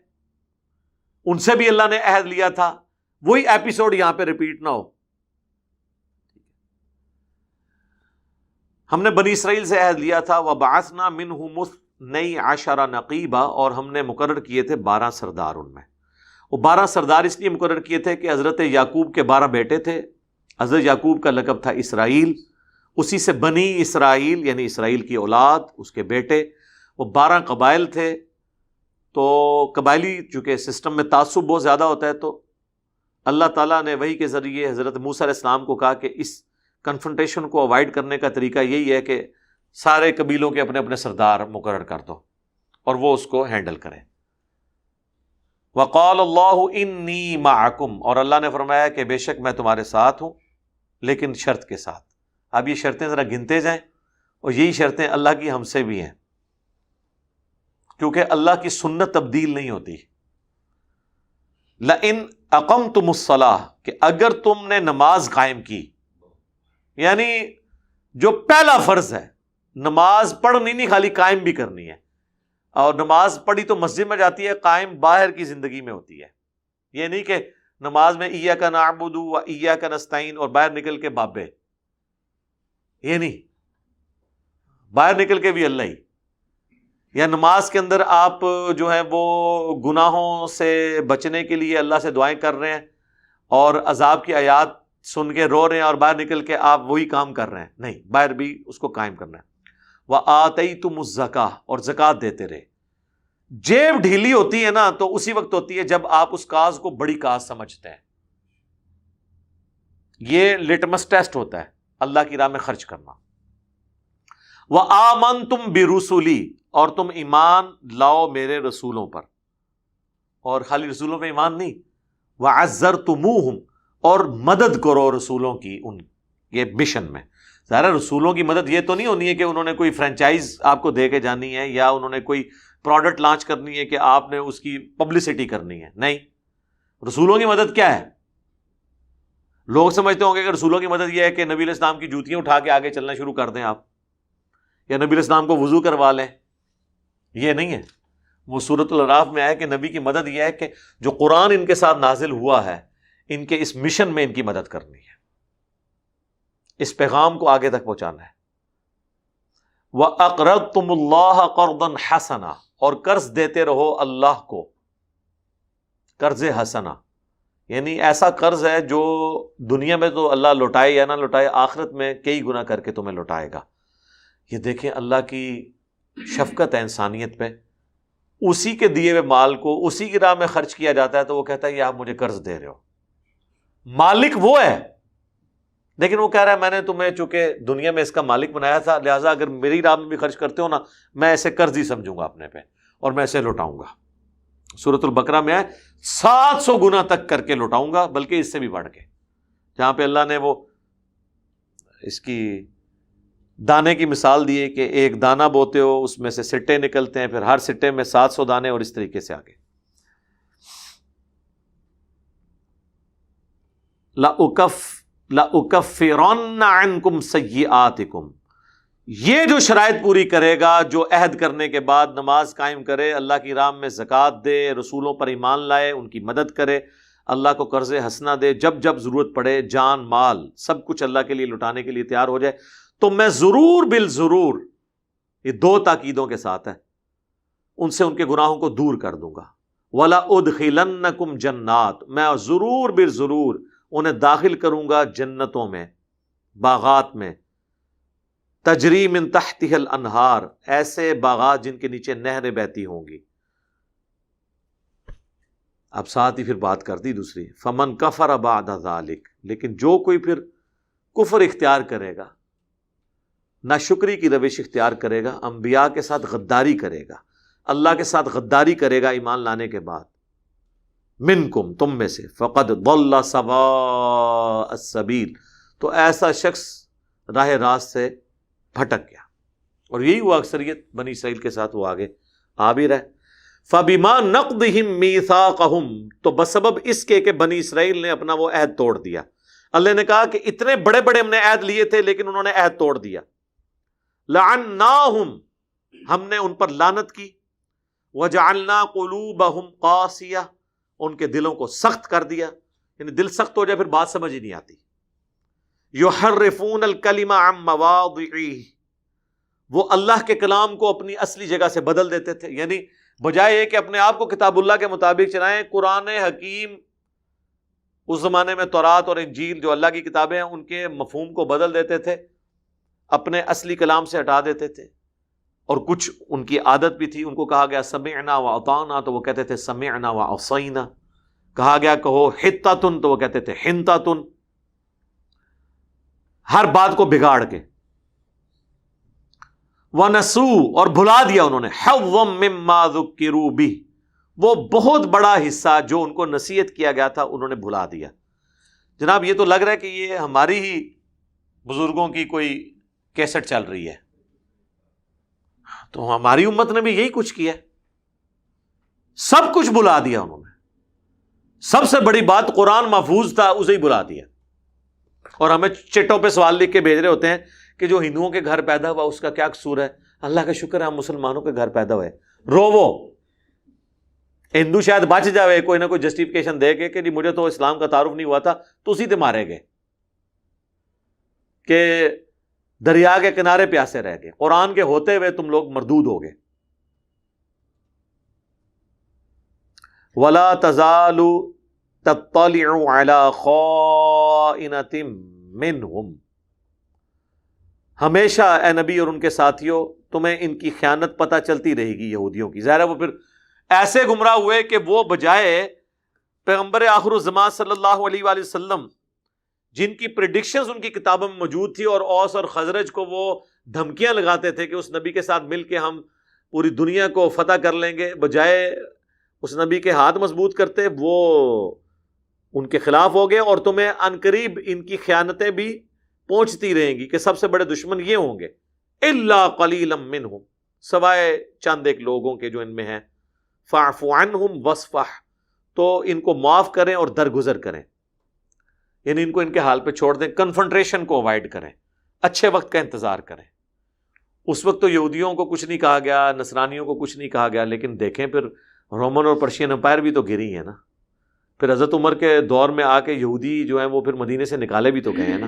ان سے بھی اللہ نے عہد لیا تھا، وہی ایپیسوڈ یہاں پہ ریپیٹ نہ ہو۔ ہم نے بنی اسرائیل سے عہد لیا تھا، وَبَعَثْنَا مِنْهُمُ 12 نقیبا، اور ہم نے مقرر کیے تھے 12 سردار۔ ان میں وہ 12 سردار اس لیے مقرر کیے تھے کہ حضرت یعقوب کے 12 بیٹے تھے، حضرت یعقوب کا لقب تھا اسرائیل، اسی سے بنی اسرائیل یعنی اسرائیل کی اولاد، اس کے بیٹے، وہ 12 قبائل تھے۔ تو قبائلی چونکہ سسٹم میں تعصب بہت زیادہ ہوتا ہے، تو اللہ تعالیٰ نے وحی کے ذریعے حضرت موسیٰ علیہ السلام کو کہا کہ اس کنفرنٹیشن کو اوائڈ کرنے کا طریقہ یہی ہے کہ سارے قبیلوں کے اپنے اپنے سردار مقرر کر دو اور وہ اس کو ہینڈل کریں۔ وَقَالَ اللَّهُ إِنِّي مَعَكُمْ، اور اللہ نے فرمایا کہ بے شک میں تمہارے ساتھ ہوں، لیکن شرط کے ساتھ۔ اب یہ شرطیں ذرا گنتے جائیں، اور یہی شرطیں اللہ کی ہم سے بھی ہیں، کیونکہ اللہ کی سنت تبدیل نہیں ہوتی۔ لَإِنْ أَقَمْتُمُ الصَّلَاةَ، کہ اگر تم نے نماز قائم کی، یعنی جو پہلا فرض ہے، نماز پڑھنی نہیں خالی قائم بھی کرنی ہے، اور نماز پڑھی تو مسجد میں جاتی ہے، قائم باہر کی زندگی میں ہوتی ہے۔ یہ نہیں کہ نماز میں ایاک نعبد و ایاک نستعین اور باہر نکل کے بابے، یہ نہیں، باہر نکل کے بھی اللہ ہی، یا نماز کے اندر آپ جو ہے وہ گناہوں سے بچنے کے لیے اللہ سے دعائیں کر رہے ہیں اور عذاب کی آیات سن کے رو رہے ہیں، اور باہر نکل کے آپ وہی کام کر رہے ہیں، نہیں، باہر بھی اس کو قائم کرنا ہے۔ وَآتَيْتُمُ الزَّكَاةَ، اور زکوٰۃ دیتے رہے۔ جیب ڈھیلی ہوتی ہے نا تو اسی وقت ہوتی ہے جب آپ اس کاز کو بڑی کاز سمجھتے ہیں۔ یہ لٹمس ٹیسٹ ہوتا ہے اللہ کی راہ میں خرچ کرنا. وَآمَنْتُمْ بِرُسُلِي، اور تم ایمان لاؤ میرے رسولوں پر. اور خالی رسولوں پہ ایمان نہیں، وَعَزَّرْتُمُوهُمْ، اور مدد کرو رسولوں کی ان یہ مشن میں. ظاہر رسولوں کی مدد یہ تو نہیں ہونی ہے کہ انہوں نے کوئی فرینچائز آپ کو دے کے جانی ہے یا انہوں نے کوئی پروڈکٹ لانچ کرنی ہے کہ آپ نے اس کی پبلسٹی کرنی ہے. نہیں، رسولوں کی مدد کیا ہے؟ لوگ سمجھتے ہوں گے کہ رسولوں کی مدد یہ ہے کہ نبی علیہ السلام کی جوتیاں اٹھا کے آگے چلنا شروع کر دیں آپ، یا نبی علیہ السلام کو وضو کروا لیں. یہ نہیں ہے. وہ سورۃ الاعراف میں آیا کہ نبی کی مدد یہ ہے کہ جو قرآن ان کے ساتھ نازل ہوا ہے ان کے اس مشن میں ان کی مدد کرنی ہے، اس پیغام کو آگے تک پہنچانا ہے. وَأَقْرَضْتُمُ اللَّهَ قَرْضًا حَسَنًا، اور قرض دیتے رہو اللہ کو، قرض حسنہ یعنی ایسا قرض ہے جو دنیا میں تو اللہ لوٹائے یا نہ لوٹائے، آخرت میں کئی گنا کر کے تمہیں لوٹائے گا. یہ دیکھیں اللہ کی شفقت ہے انسانیت پہ. اسی کے دیے ہوئے مال کو اسی کی راہ میں خرچ کیا جاتا ہے تو وہ کہتا ہے یہ آپ مجھے قرض دے رہے ہو. مالک وہ ہے لیکن وہ کہہ رہا ہے میں نے تمہیں چونکہ دنیا میں اس کا مالک بنایا تھا، لہٰذا اگر میری راہ میں بھی خرچ کرتے ہو نا، میں ایسے قرض ہی سمجھوں گا اپنے پہ اور میں اسے لوٹاؤں گا. سورۃ البقرہ میں ہے 700 گنا تک کر کے لوٹاؤں گا، بلکہ اس سے بھی بڑھ کے. جہاں پہ اللہ نے وہ اس کی دانے کی مثال دی ہے کہ ایک دانہ بوتے ہو اس میں سے سٹے نکلتے ہیں، پھر ہر سٹے میں 700 دانے، اور اس طریقے سے آگے. لَأُكَفِّرَنَّ عَنْكُمْ سَيِّئَاتِكُمْ، یہ جو شرائط پوری کرے گا، جو عہد کرنے کے بعد نماز قائم کرے، اللہ کی راہ میں زکوٰۃ دے، رسولوں پر ایمان لائے، ان کی مدد کرے، اللہ کو قرض حسنہ دے، جب جب ضرورت پڑے جان مال سب کچھ اللہ کے لیے لٹانے کے لیے تیار ہو جائے، تو میں ضرور بالضرور، یہ 2 تاکیدوں کے ساتھ ہے، ان سے ان کے گناہوں کو دور کر دوں گا. وَلَأُدْخِلَنَّكُمْ جَنَّاتٍ، میں ضرور بالضرور انہیں داخل کروں گا جنتوں میں، باغات میں، تجری من تحتها الانہار، ایسے باغات جن کے نیچے نہریں بہتی ہوں گی. اب ساتھ ہی پھر بات کر دی دوسری، فمن کفر بعد ذلک، لیکن جو کوئی پھر کفر اختیار کرے گا، ناشکری کی روش اختیار کرے گا، انبیاء کے ساتھ غداری کرے گا، اللہ کے ساتھ غداری کرے گا ایمان لانے کے بعد، منکم، تم میں سے، فقد ضل سواء السبیل، تو ایسا شخص راہ راست سے بھٹک گیا. اور یہی ہوا اکثریت بنی اسرائیل کے ساتھ، وہ آگے آ بھی رہے. فَبِمَا نَقْضِهِمْ مِيثَاقَهُمْ، تو بسبب اس کے کہ بنی اسرائیل نے اپنا وہ عہد توڑ دیا. اللہ نے کہا کہ اتنے بڑے بڑے ہم نے عہد لیے تھے لیکن انہوں نے عہد توڑ دیا. لَعَنَّاهُمْ، ہم نے ان پر لعنت کی. وَجَعَلْنَا قُلُوبَهُمْ قَاسِيَةً، ان کے دلوں کو سخت کر دیا. یعنی دل سخت ہو جائے پھر بات سمجھ ہی نہیں آتی. يُحَرِّفُونَ الْكَلِمَ عَن مَّوَاضِعِهِ، وہ اللہ کے کلام کو اپنی اصلی جگہ سے بدل دیتے تھے. یعنی بجائے یہ کہ اپنے آپ کو کتاب اللہ کے مطابق چلائیں، قرآن حکیم، اس زمانے میں تورات اور انجیل جو اللہ کی کتابیں ہیں ان کے مفہوم کو بدل دیتے تھے، اپنے اصلی کلام سے ہٹا دیتے تھے. اور کچھ ان کی عادت بھی تھی، ان کو کہا گیا سمعنا واطعنا تو وہ کہتے تھے سمعنا وعصینا، کہا گیا کہو حتۃ تو وہ کہتے تھے حنتۃ، ہر بات کو بگاڑ کے. وَنَسُوا، اور بھلا دیا انہوں نے، حَظًّا مِّمَّا ذُكِّرُوا بِهِ، وہ بہت بڑا حصہ جو ان کو نصیحت کیا گیا تھا انہوں نے بھلا دیا. جناب یہ تو لگ رہا ہے کہ یہ ہماری ہی بزرگوں کی کوئی کیسٹ چل رہی ہے، تو ہماری امت نے بھی یہی کچھ کیا، سب کچھ بھلا دیا انہوں نے. سب سے بڑی بات قرآن محفوظ تھا اسے ہی بھلا دیا. اور ہمیں چٹوں پہ سوال لکھ کے بھیج رہے ہوتے ہیں کہ جو ہندوؤں کے گھر پیدا ہوا اس کا کیا قصور ہے. اللہ کا شکر ہے ہم مسلمانوں کے گھر پیدا ہوئے. روو، ہندو شاید بچ جاوے کوئی نہ کوئی جسٹیفیکیشن دے کے کہ جی مجھے تو اسلام کا تعارف نہیں ہوا تھا، تو اسی تے مارے گئے کہ دریا کے کنارے پیاسے رہ گئے. قرآن کے ہوتے ہوئے تم لوگ مردود ہو گئے. وَلَا تَزَالُ تَطَّلِعُ عَلَى خَائِنَةٍ مِّنْهُمْ، ہمیشہ اے نبی اور ان کے ساتھیوں تمہیں ان کی خیانت پتہ چلتی رہے گی یہودیوں کی. ظاہر ہے وہ پھر ایسے گمراہ ہوئے کہ وہ بجائے پیغمبر آخر الزمان صلی اللہ علیہ وآلہ وسلم جن کی پریڈکشنز ان کی کتابوں میں موجود تھی، اور اوس اور خزرج کو وہ دھمکیاں لگاتے تھے کہ اس نبی کے ساتھ مل کے ہم پوری دنیا کو فتح کر لیں گے، بجائے اس نبی کے ہاتھ مضبوط کرتے وہ ان کے خلاف ہو گئے، اور تمہیں عنقریب ان کی خیانتیں بھی پہنچتی رہیں گی کہ سب سے بڑے دشمن یہ ہوں گے، الا قلیلا منہم، سوائے چند ایک لوگوں کے جو ان میں ہیں، فاعف عنہم واصفح، تو ان کو معاف کریں اور درگزر کریں، یعنی ان کو ان کے حال پہ چھوڑ دیں، کنفرنٹریشن کو اوائڈ کریں، اچھے وقت کا انتظار کریں۔ اس وقت تو یہودیوں کو کچھ نہیں کہا گیا، نصرانیوں کو کچھ نہیں کہا گیا، لیکن دیکھیں پھر رومن اور پرشین امپائر بھی تو گری ہیں نا، پھر حضرت عمر کے دور میں آ کے یہودی جو ہیں وہ پھر مدینے سے نکالے بھی تو گئے ہیں نا۔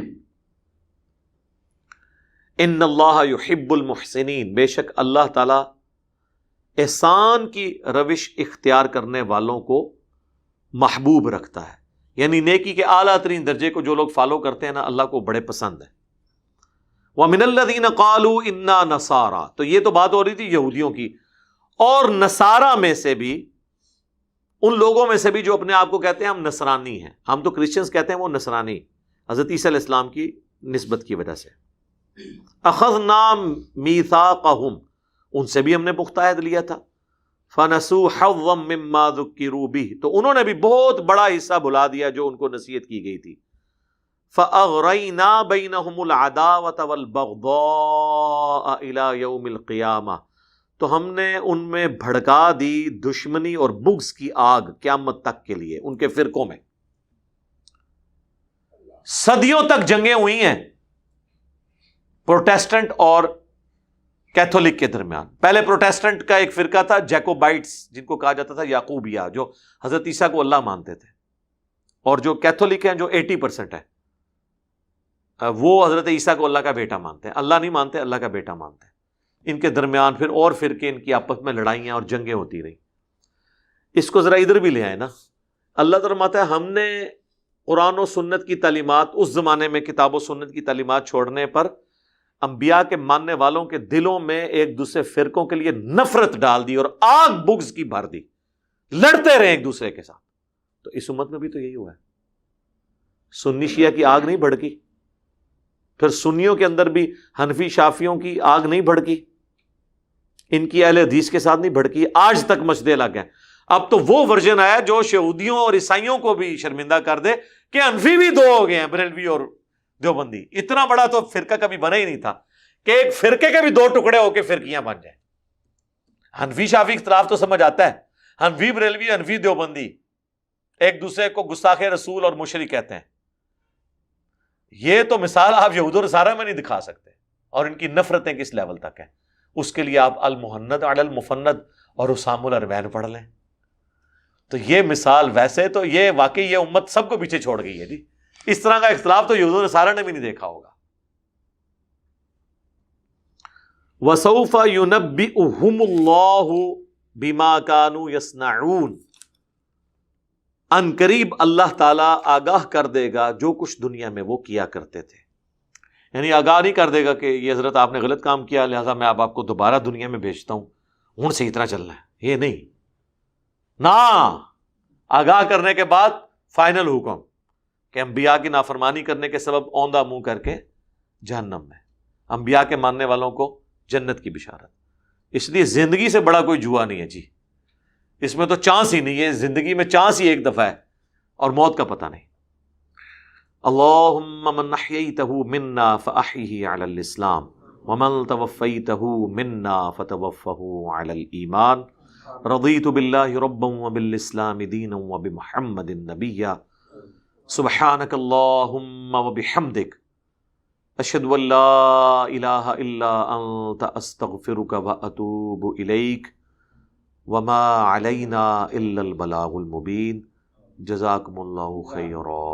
ان اللہ یحب المحسنین، بے شک اللہ تعالی احسان کی روش اختیار کرنے والوں کو محبوب رکھتا ہے، یعنی نیکی کے اعلیٰ ترین درجے کو جو لوگ فالو کرتے ہیں نا، اللہ کو بڑے پسند ہے۔ وَمِنَ الَّذِينَ قَالُوا إِنَّا نَصَارَى، تو یہ تو بات ہو رہی تھی یہودیوں کی، اور نصارہ میں سے بھی، ان لوگوں میں سے بھی جو اپنے آپ کو کہتے ہیں ہم نصرانی ہیں، ہم تو کرسچنز کہتے ہیں، وہ نصرانی حضرت عیسیٰ علیہ السلام کی نسبت کی وجہ سے۔ اخذنا میثاقہم، ان سے بھی ہم نے پختہ عہد لیا تھا، فنسوا حظا مما ذکروا بہ، تو انہوں نے بھی بہت بڑا حصہ بھلا دیا جو ان کو نصیحت کی گئی تھی۔ فاغرینا بینہم العداوۃ والبغضاء الی یوم القیامہ، تو ہم نے ان میں بھڑکا دی دشمنی اور بغض کی آگ قیامت تک کے لیے، ان کے فرقوں میں صدیوں تک جنگیں ہوئی ہیں پروٹیسٹنٹ اور کیتھولک کے درمیان۔ پہلے پروٹیسٹنٹ کا ایک فرقہ تھا جیکوبائٹس، جن کو کہا جاتا تھا یعقوبیہ، جو حضرت عیسیٰ کو اللہ مانتے تھے، اور جو کیتھولک ہیں جو 80% ہے وہ حضرت عیسیٰ کو اللہ کا بیٹا مانتے ہیں، اللہ نہیں مانتے، اللہ کا بیٹا مانتے ہیں۔ ان کے درمیان پھر اور فرقے، ان کی آپس میں لڑائیاں اور جنگیں ہوتی رہیں۔ اس کو ذرا ادھر بھی لے آئے نا، اللہ فرماتا ہے ہم نے قرآن و سنت کی تعلیمات، اس زمانے میں کتاب و سنت کی تعلیمات چھوڑنے پر انبیاء کے ماننے والوں کے دلوں میں ایک دوسرے فرقوں کے لیے نفرت ڈال دی اور آگ بغض کی بھر دی، لڑتے رہے ایک دوسرے کے ساتھ۔ تو اس امت میں بھی تو یہی ہوا ہے، سنی شیعہ کی آگ نہیں بھڑکی، پھر سنیوں کے اندر بھی حنفی شافیوں کی آگ نہیں بھڑکی، ان کی اہل حدیث کے ساتھ نہیں بھڑکی، آج تک مچدے لگ گئے۔ اب تو وہ ورژن آیا جو یہودیوں اور عیسائیوں کو بھی شرمندہ کر دے کہ حنفی بھی دو ہو گئے ہیں، بریلوی اور دیوبندی۔ اتنا بڑا تو فرقہ کبھی بنا ہی نہیں تھا کہ ایک فرقے کے بھی دو ٹکڑے ہو کے فرقیاں بن جائیں۔ حنفی شافی اختلاف تو سمجھ آتا ہے، حنفی بریلوی، حنفی دیوبندی ایک دوسرے کو گستاخ رسول اور مشرک کہتے ہیں۔ یہ تو مثال آپ یہود و نصارہ میں نہیں دکھا سکتے، اور ان کی نفرتیں کس لیول تک ہیں۔ اس کے لیے آپ المحند علی المفند اور اسام الاربعین پڑھ لیں۔ تو یہ مثال، ویسے تو یہ واقعی یہ امت سب کو پیچھے چھوڑ گئی ہے جی، اس طرح کا اختلاف تو یہود و نصارہ نے بھی نہیں دیکھا ہوگا۔ وَسَوْفَ يُنَبِّئُهُمُ اللَّهُ بِمَا كَانُوا يَصْنَعُونَ، ان قریب اللہ تعالیٰ آگاہ کر دے گا جو کچھ دنیا میں وہ کیا کرتے تھے، یعنی آگاہ نہیں کر دے گا کہ یہ حضرت آپ نے غلط کام کیا لہذا میں اب آپ کو دوبارہ دنیا میں بھیجتا ہوں، ہن سے اتنا چلنا ہے، یہ نہیں، نہ، آگاہ کرنے کے بعد فائنل حکم کہ انبیاء کی نافرمانی کرنے کے سبب اوندھا منہ کر کے جہنم میں، انبیاء کے ماننے والوں کو جنت کی بشارت۔ اس لیے زندگی سے بڑا کوئی جوا نہیں ہے جی، اس میں تو چانس ہی نہیں ہے، زندگی میں چانس ہی ایک دفعہ ہے اور موت کا پتہ نہیں۔ اللہم من احییتہ منا فاحیہ علی الاسلام ومن توفیتہ منا فتوفہ علی الایمان، رضیت باللہ ربا وبالاسلام دینا وبمحمد نبیا، سبحانک اللہم وبحمدک، اشہد ان لا الہ الا انت استغفرک واتوب الیک، وما علینا الا البلاغ المبین، جزاکم اللہ خیرا۔